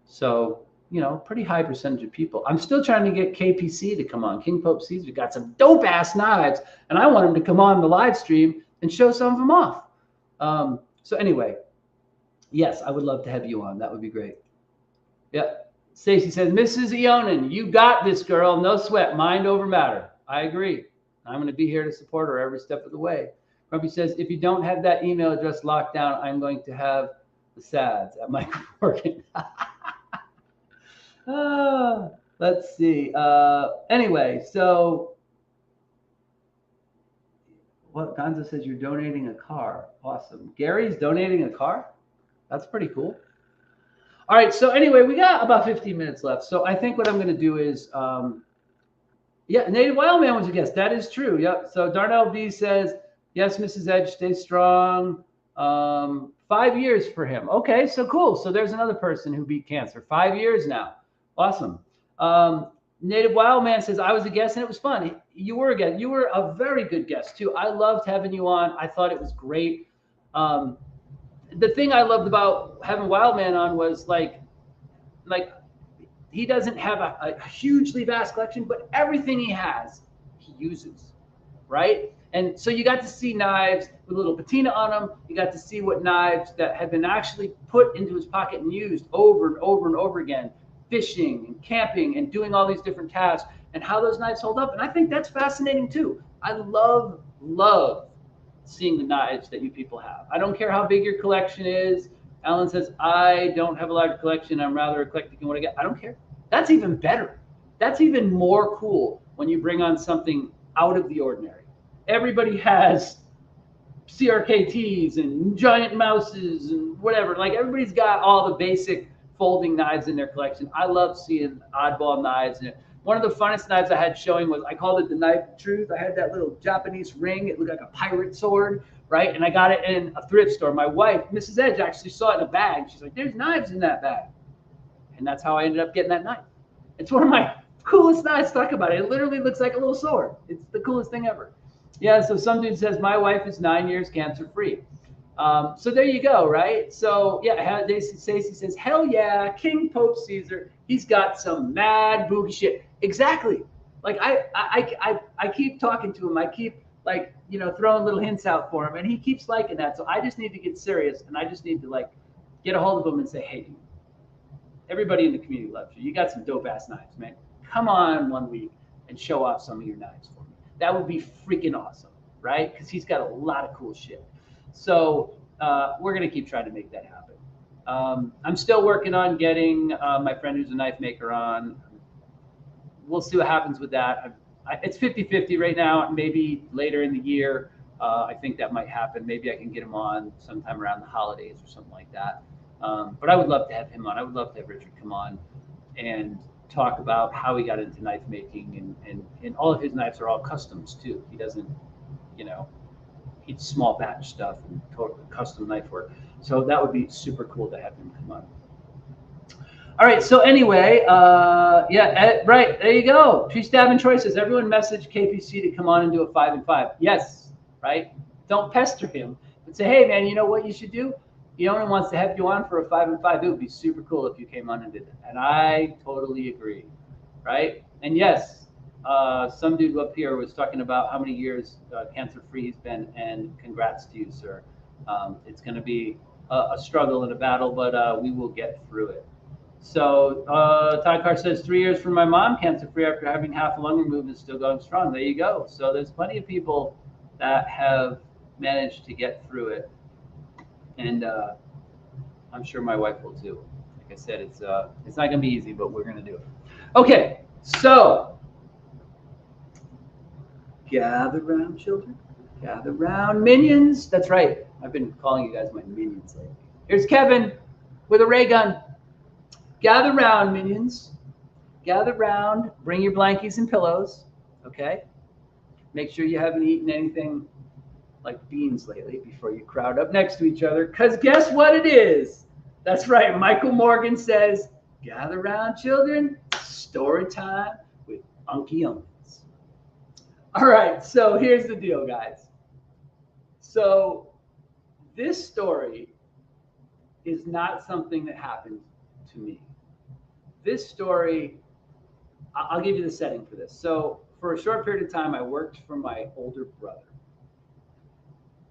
So, you know, pretty high percentage of people. I'm still trying to get KPC to come on. King Pope Caesar got some dope ass knives, and I want him to come on the live stream and show some of them off. So anyway, yes, I would love to have you on. That would be great. Yeah. Stacy says, Mrs. Eionan, you got this, girl. No sweat. Mind over matter. I agree. I'm going to be here to support her every step of the way. Grumpy says, if you don't have that email address locked down, I'm going to have the SADs at my working. Let's see. Anyway, so what Gonzo says you're donating a car. Awesome. Gary's donating a car? That's pretty cool. All right. So anyway, we got about 15 minutes left. So I think what I'm going to do is, yeah, Native Wild Man was a guest. That is true. Yep. So Darnell B says, yes, Mrs. Edge, stay strong. 5 years for him. Okay, so cool. So there's another person who beat cancer. 5 years now. Awesome. Native Wild Man says, I was a guest and it was fun. You were a guest. You were a very good guest too. I loved having you on. I thought it was great. The thing I loved about having Wild Man on was like he doesn't have a hugely vast collection, but everything he has, he uses, right? And so you got to see knives with a little patina on them. You got to see what knives that had been actually put into his pocket and used over and over and over again, fishing and camping and doing all these different tasks and how those knives hold up. And I think that's fascinating too. I love seeing the knives that you people have. I don't care how big your collection is. Alan says, I don't have a large collection. I'm rather eclectic in what I get. I don't care. That's even better. That's even more cool when you bring on something out of the ordinary. Everybody has CRKTs and giant mouses and whatever. Like everybody's got all the basic folding knives in their collection. I love seeing oddball knives. And One of the funnest knives I had showing was, I called it the knife of truth. I had that little Japanese ring. It looked like a pirate sword, right? And I got it in a thrift store. My wife, Mrs. Edge, actually saw it in a bag. She's like, there's knives in that bag. And that's how I ended up getting that knife. It's one of my coolest knives to talk about. It literally looks like a little sword. It's the coolest thing ever. Yeah, so some dude says, my wife is 9 years cancer-free. So there you go, right? So yeah, Stacey says, hell yeah, King Pope Caesar. He's got some mad boogie shit. Exactly. Like I keep talking to him. I keep like, you know, throwing little hints out for him, and he keeps liking that. So I just need to get serious, and I just need to like get a hold of him and say, hey, dude, everybody in the community loves you. You got some dope ass knives, man. Come on 1 week and show off some of your knives for me. That would be freaking awesome, right? Because he's got a lot of cool shit. So we're going to keep trying to make that happen. I'm still working on getting my friend who's a knife maker on. We'll see what happens with that. It's 50-50 right now. Maybe later in the year, I think that might happen. Maybe I can get him on sometime around the holidays or something like that. But I would love to have him on. I would love to have Richard come on and talk about how he got into knife making. And all of his knives are all customs too. He doesn't, you know, he's small batch stuff and custom knife work. So that would be super cool to have him come on. All right. So anyway, right there you go. Tree Stabbing Troy says, everyone message KPC to come on and do a 5 and 5. Yes, right. Don't pester him, but say, hey man, you know what you should do? Eionan wants to have you on for a 5 and 5. It would be super cool if you came on and did it. And I totally agree, right? And yes, some dude up here was talking about how many years cancer-free he's been, and congrats to you, sir. It's going to be a struggle and a battle, but we will get through it. So Todd Carr says, 3 years for my mom, cancer-free after having half a lung removed, and still going strong. There you go. So there's plenty of people that have managed to get through it. And I'm sure my wife will too. Like I said, it's not going to be easy, but we're going to do it. Okay, so gather round, children. Gather round, minions. That's right. I've been calling you guys my minions lately. Here's Kevin with a ray gun. Gather round, minions. Gather round. Bring your blankies and pillows. Okay. Make sure you haven't eaten anything like beans lately before you crowd up next to each other, because guess what it is? That's right. Michael Morgan says, gather round, children, story time with Untitled. All right, so here's the deal, guys. So this story is not something that happened to me. This story, I'll give you the setting for this. So for a short period of time, I worked for my older brother.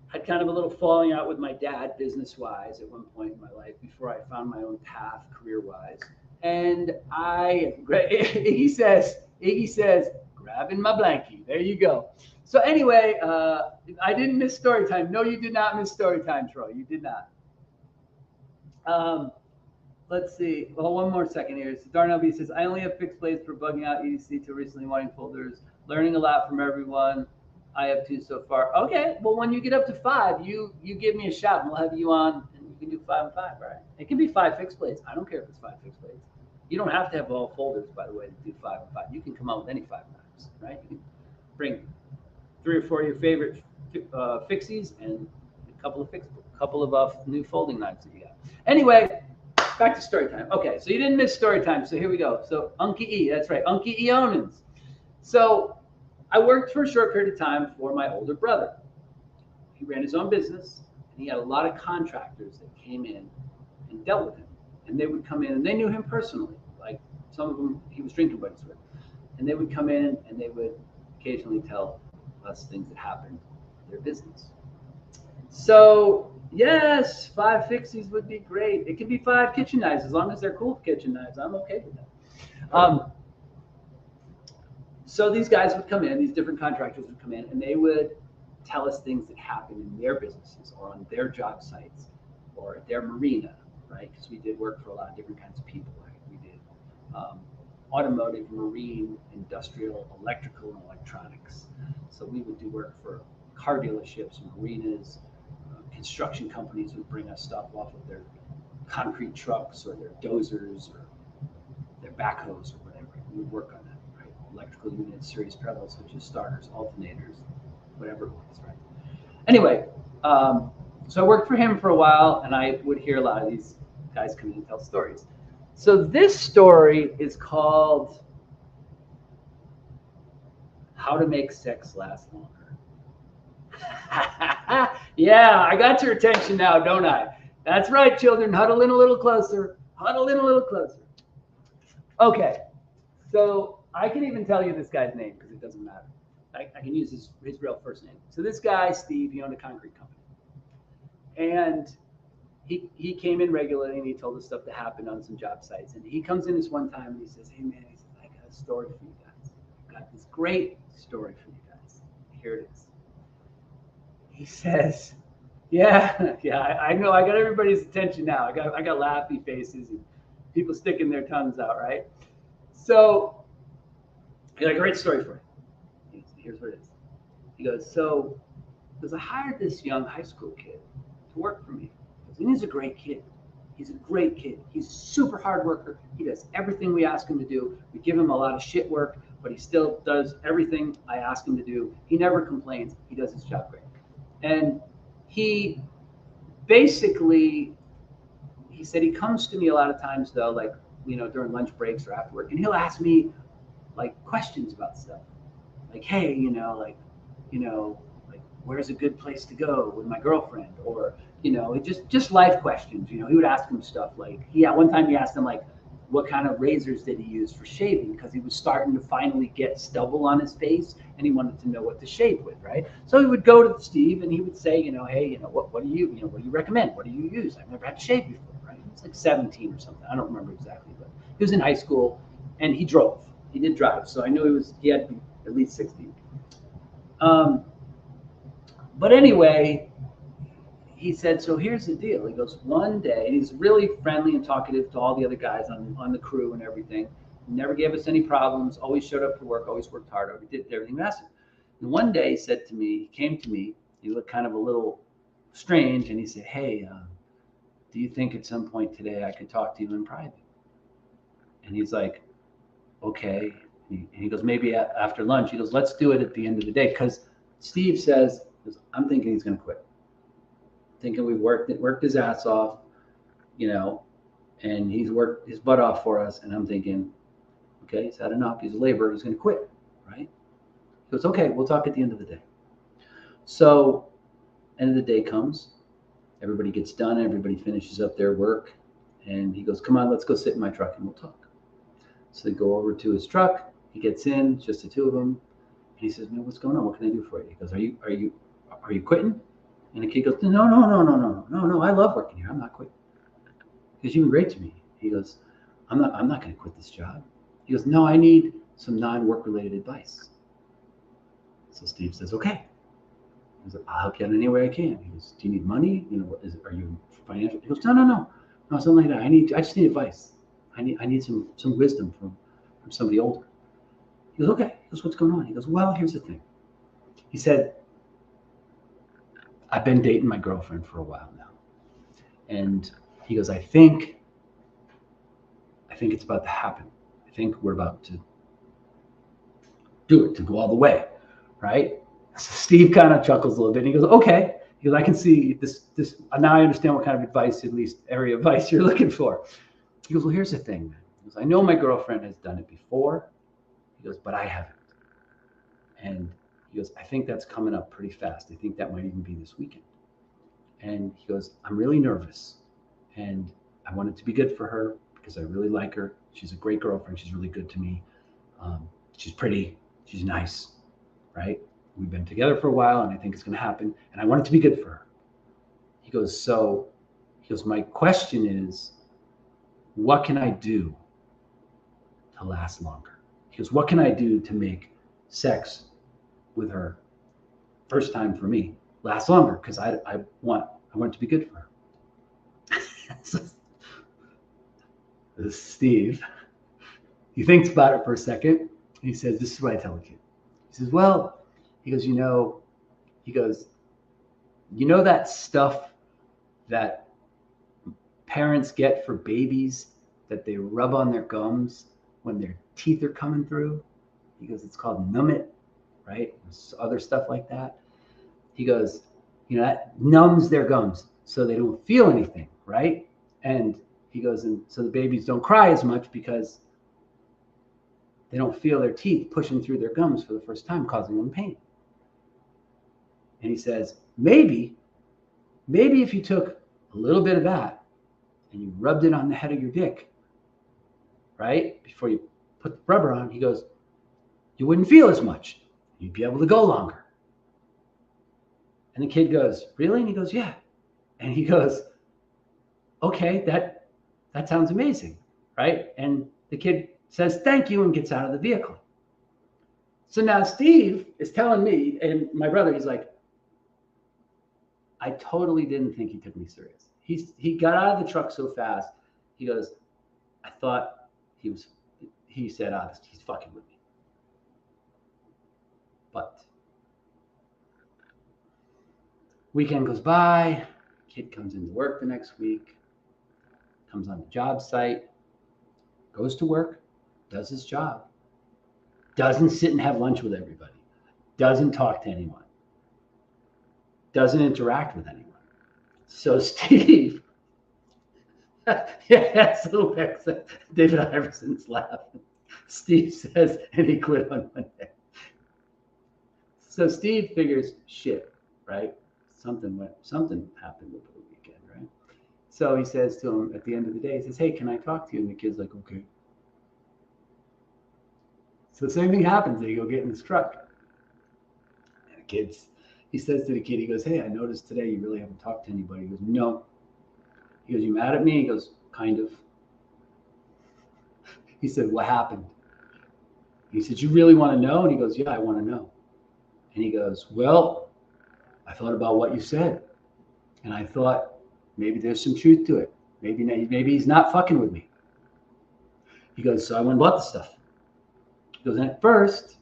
Had kind of a little falling out with my dad business-wise at one point in my life before I found my own path career-wise. And Iggy says, grabbing my blankie. There you go. So anyway, I didn't miss story time. No, you did not miss story time, Troy. You did not. Let's see. Well, one more second here. So Darnell B says, I only have fixed blades for bugging out EDC till recently wanting folders. Learning a lot from everyone. I have 2 so far. Okay, well, when you get up to 5, you give me a shout, and we'll have you on, and you can do 5 and 5, right? It can be 5 fixed blades. I don't care if it's 5 fixed blades. You don't have to have all folders, by the way, to do 5 and 5. You can come out with any 5 knives, right? You can bring 3 or 4 of your favorite fixies and a couple of new folding knives that you got. Anyway, back to story time. Okay, so you didn't miss story time, so here we go. So Unky E, that's right, Unky Eionans. So I worked for a short period of time for my older brother. He ran his own business, and he had a lot of contractors that came in and dealt with him. And they would come in, and they knew him personally. Like some of them he was drinking buddies with. And they would come in, and they would occasionally tell us things that happened in their business. So yes, 5 fixies would be great. It could be 5 kitchen knives, as long as they're cool kitchen knives. I'm okay with that. So these guys would come in, these different contractors would come in, and they would tell us things that happened in their businesses or on their job sites or at their marina, right? Because we did work for a lot of different kinds of people. Right? We did automotive, marine, industrial, electrical, and electronics. So we would do work for car dealerships, marinas, construction companies would bring us stuff off of their concrete trucks or their dozers or their backhoes or whatever. We would work on that. electrical units, series treble switches, starters, alternators, whatever it was, right? Anyway, so I worked for him for a while, and I would hear a lot of these guys come in and tell stories. So this story is called How to Make Sex Last Longer. Yeah, I got your attention now, don't I? That's right, children. Huddle in a little closer. Huddle in a little closer. Okay, so I can even tell you this guy's name because it doesn't matter. I can use his real first name. So this guy, Steve, he owned a concrete company. And he came in regularly and he told us stuff that happened on some job sites. And he comes in this one time and he says, hey, man, he says, I got a story for you guys. I got this great story for you guys. Here it is. He says, yeah, I know. I got everybody's attention now. I got laughy faces and people sticking their tongues out, right? So I got a great story for you. Here's what it is. He goes, so I hired this young high school kid to work for me. And he's a great kid. He's a great kid. He's a super hard worker. He does everything we ask him to do. We give him a lot of shit work, but he still does everything I ask him to do. He never complains. He does his job great. And he basically, he said he comes to me a lot of times though, like, you know, during lunch breaks or after work, and he'll ask me like questions about stuff. Like, hey, like, where's a good place to go with my girlfriend? Or, just life questions. He would ask him stuff like, one time he asked him like, what kind of razors did he use for shaving? Because he was starting to finally get stubble on his face and he wanted to know what to shave with, right? So he would go to Steve and he would say, hey, what do you recommend? What do you use? I've never had to shave before, right? He was like 17 or something. I don't remember exactly, but he was in high school and he drove. He did drive. So I knew he had to be at least 16. But anyway, he said, so here's the deal. He goes, one day, and he's really friendly and talkative to all the other guys on the crew and everything. He never gave us any problems, always showed up for work, always worked hard, we did everything we asked him. And one day he came to me, he looked kind of a little strange, and he said, hey, do you think at some point today I could talk to you in private? And he's like, okay. And he goes, maybe after lunch. He goes, let's do it at the end of the day. Because Steve says, I'm thinking he's going to quit. Thinking we've worked his ass off, and he's worked his butt off for us. And I'm thinking, okay, he's had enough. He's a laborer. He's going to quit, right? He goes, okay, we'll talk at the end of the day. So end of the day comes. Everybody gets done. Everybody finishes up their work. And he goes, come on, let's go sit in my truck and we'll talk. So they go over to his truck. He gets in, just the two of them. And he says, man, what's going on? What can I do for you? He goes, are you quitting? And the kid goes, no, I love working here. I'm not quitting. Because you've been great to me. He goes, I'm not going to quit this job. He goes, no, I need some non-work related advice. So Steve says, okay. He goes, I'll help you out any way I can. He goes, do you need money? Are you financial? He goes, no, something like that. I just need advice. I need some wisdom from somebody older. He goes, okay. He goes, what's going on? He goes, well, here's the thing. He said, I've been dating my girlfriend for a while now. And he goes, I think it's about to happen. I think we're about to do it, to go all the way, right? So Steve kind of chuckles a little bit and he goes, okay. He goes, I can see this, now I understand what kind of advice, at least area advice you're looking for. He goes, well, here's the thing, man. He goes, I know my girlfriend has done it before. He goes, but I haven't. And he goes, I think that's coming up pretty fast. I think that might even be this weekend. And he goes, I'm really nervous. And I want it to be good for her because I really like her. She's a great girlfriend. She's really good to me. She's pretty. She's nice, right? We've been together for a while and I think it's going to happen. And I want it to be good for her. He goes, my question is, what can I do to last longer? He goes, what can I do to make sex with her, first time for me, last longer? Because I want it to be good for her. So, this is Steve. He thinks about it for a second. And he says, this is what I tell the kid. He says, well, he goes, that stuff that parents get for babies that they rub on their gums when their teeth are coming through? He goes, it's called numb, right? Other stuff like that. He goes, that numbs their gums so they don't feel anything, right? And he goes, and so the babies don't cry as much because they don't feel their teeth pushing through their gums for the first time, causing them pain. And he says, maybe if you took a little bit of that and you rubbed it on the head of your dick, right? Before you put the rubber on, he goes, you wouldn't feel as much. You'd be able to go longer. And the kid goes, really? And he goes, yeah. And he goes, okay, that sounds amazing, right? And the kid says, thank you, and gets out of the vehicle. So now Steve is telling me, and my brother, he's like, I totally didn't think he took me serious. He got out of the truck so fast. He goes, I thought he said, he's fucking with me. But weekend goes by, kid comes into work the next week, comes on the job site, goes to work, does his job, doesn't sit and have lunch with everybody, doesn't talk to anyone, doesn't interact with anyone. So Steve, so David Iverson's laughing. Steve says, and he quit on Monday. So Steve figures, shit, right? Something happened over the weekend, right? So he says to him at the end of the day, he says, hey, can I talk to you? And the kid's like, okay. So the same thing happens. They go get in his truck. And he says to the kid, he goes, hey, I noticed today you really haven't talked to anybody. He goes, no. He goes, you mad at me? He goes, kind of. He said, what happened? He said, you really want to know? And he goes, yeah, I want to know. And he goes, well, I thought about what you said. And I thought maybe there's some truth to it. Maybe he's not fucking with me. He goes, so I went and bought the stuff. He goes, and at first,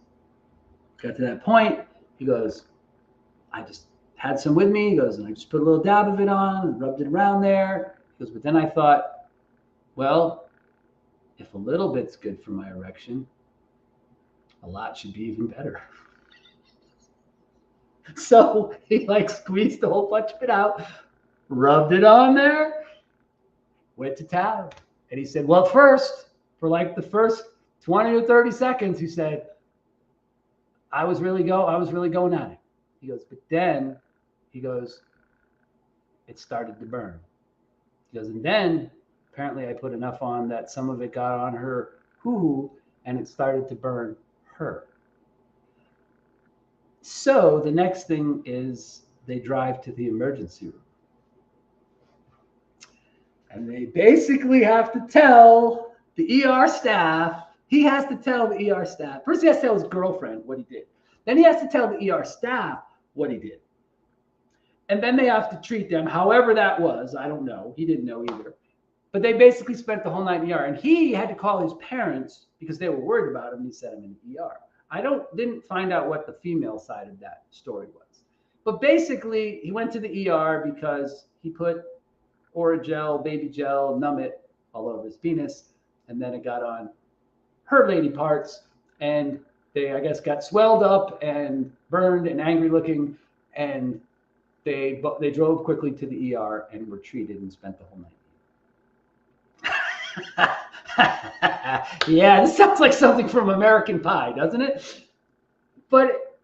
got to that point, he goes, I just had some with me. He goes, and I just put a little dab of it on and rubbed it around there. He goes, but then I thought, well, if a little bit's good for my erection, a lot should be even better. So he squeezed a whole bunch of it out, rubbed it on there, went to town. And he said, well, first, for the first 20 or 30 seconds, he said, I was really going at it. He goes, but then, he goes, it started to burn. He goes, and then apparently I put enough on that some of it got on her hoo-hoo and it started to burn her. So the next thing is they drive to the emergency room. And they basically have to tell the ER staff, he has to tell the ER staff. First he has to tell his girlfriend what he did. Then he has to tell the ER staff what he did. And then they have to treat them however that was. I don't know. He didn't know either. But they basically spent the whole night in the ER. And he had to call his parents because they were worried about him. He said, I'm in the ER. I didn't find out what the female side of that story was. But basically, he went to the ER because he put Oragel, baby gel, numb it all over his penis. And then it got on her lady parts. And they, I guess, got swelled up and burned and angry looking. And they drove quickly to the ER and were treated and spent the whole night. Yeah, this sounds like something from American Pie, doesn't it? But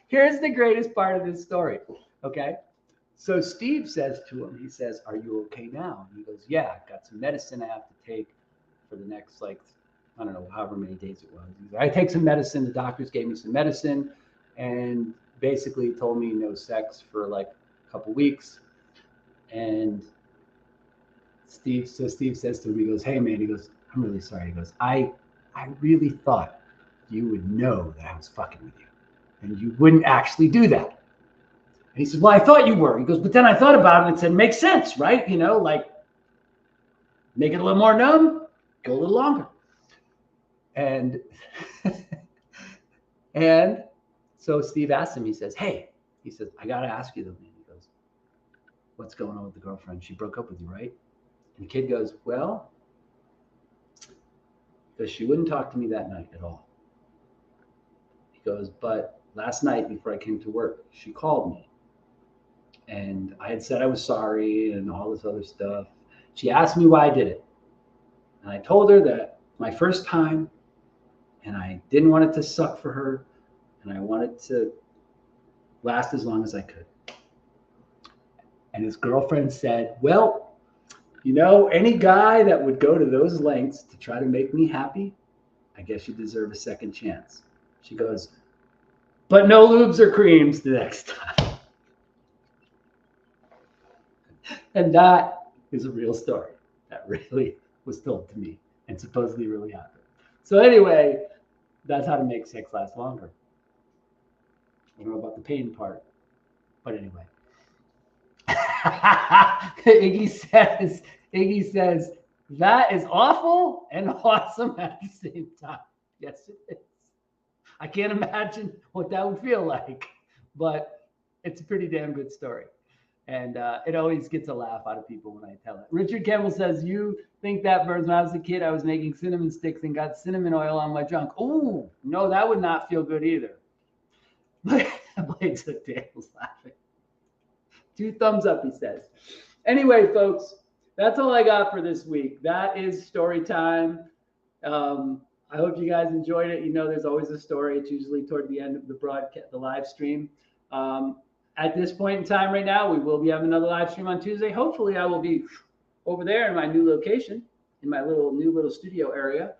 here's the greatest part of this story, okay? So Steve says to him, he says, are you okay now? And he goes, yeah, I've got some medicine I have to take for the next, I don't know, however many days it was. He's like, I take some medicine. The doctors gave me some medicine and basically told me no sex for a couple weeks. And Steve says to him, he goes, hey man, he goes, I'm really sorry. He goes, I really thought you would know that I was fucking with you and you wouldn't actually do that. And he says, well, I thought you were. He goes, but then I thought about it and said, makes sense, right? Make it a little more numb, go a little longer. And and so Steve asked him, he says, hey, he says, I got to ask you though, man. He goes, what's going on with the girlfriend? She broke up with you, right? And the kid goes, well, because she wouldn't talk to me that night at all. He goes, but last night before I came to work, she called me. And I had said I was sorry and all this other stuff. She asked me why I did it. And I told her that my first time, and I didn't want it to suck for her, and I wanted to last as long as I could. And his girlfriend said, well, you know, any guy that would go to those lengths to try to make me happy, I guess you deserve a second chance. She goes, but no lubes or creams the next time. And that is a real story that really was told to me and supposedly really happened. So anyway, that's how to make sex last longer. I don't know about the pain part, but anyway. Iggy says, that is awful and awesome at the same time. Yes, it is. I can't imagine what that would feel like, but it's a pretty damn good story. And it always gets a laugh out of people when I tell it. Richard Campbell says, you think that burns? When I was a kid, I was making cinnamon sticks and got cinnamon oil on my junk. Oh, no, that would not feel good either. Blades of Dale's laughing. 2 thumbs up, he says. Anyway, folks, that's all I got for this week. That is story time. I hope you guys enjoyed it. You know, there's always a story. It's usually toward the end of the broadcast, the live stream. At this point in time right now, we will be having another live stream on Tuesday. Hopefully, I will be over there in my new location, in my new little studio area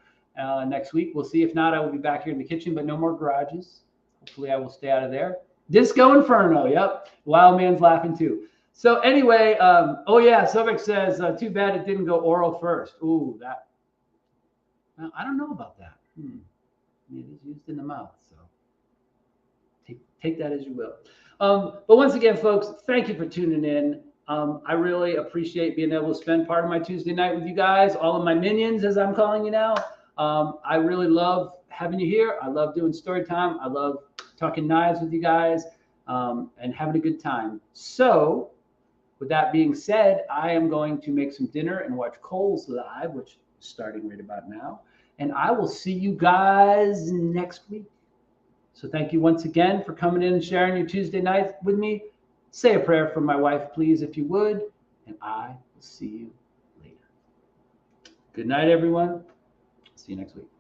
next week. We'll see. If not, I will be back here in the kitchen, but no more garages. Hopefully, I will stay out of there. Disco Inferno. Yep. Wild Man's laughing too. So anyway, oh yeah, Sobek says, too bad it didn't go oral first. Ooh, that. Well, I don't know about that. I mean, it is used in the mouth, so take that as you will. But once again, folks, thank you for tuning in. I really appreciate being able to spend part of my Tuesday night with you guys, all of my minions, as I'm calling you now. I really love having you here. I love doing story time. I love talking knives with you guys and having a good time. So with that being said, I am going to make some dinner and watch Cole's live, which is starting right about now. And I will see you guys next week. So thank you once again for coming in and sharing your Tuesday night with me. Say a prayer for my wife, please, if you would. And I will see you later. Good night, everyone. See you next week.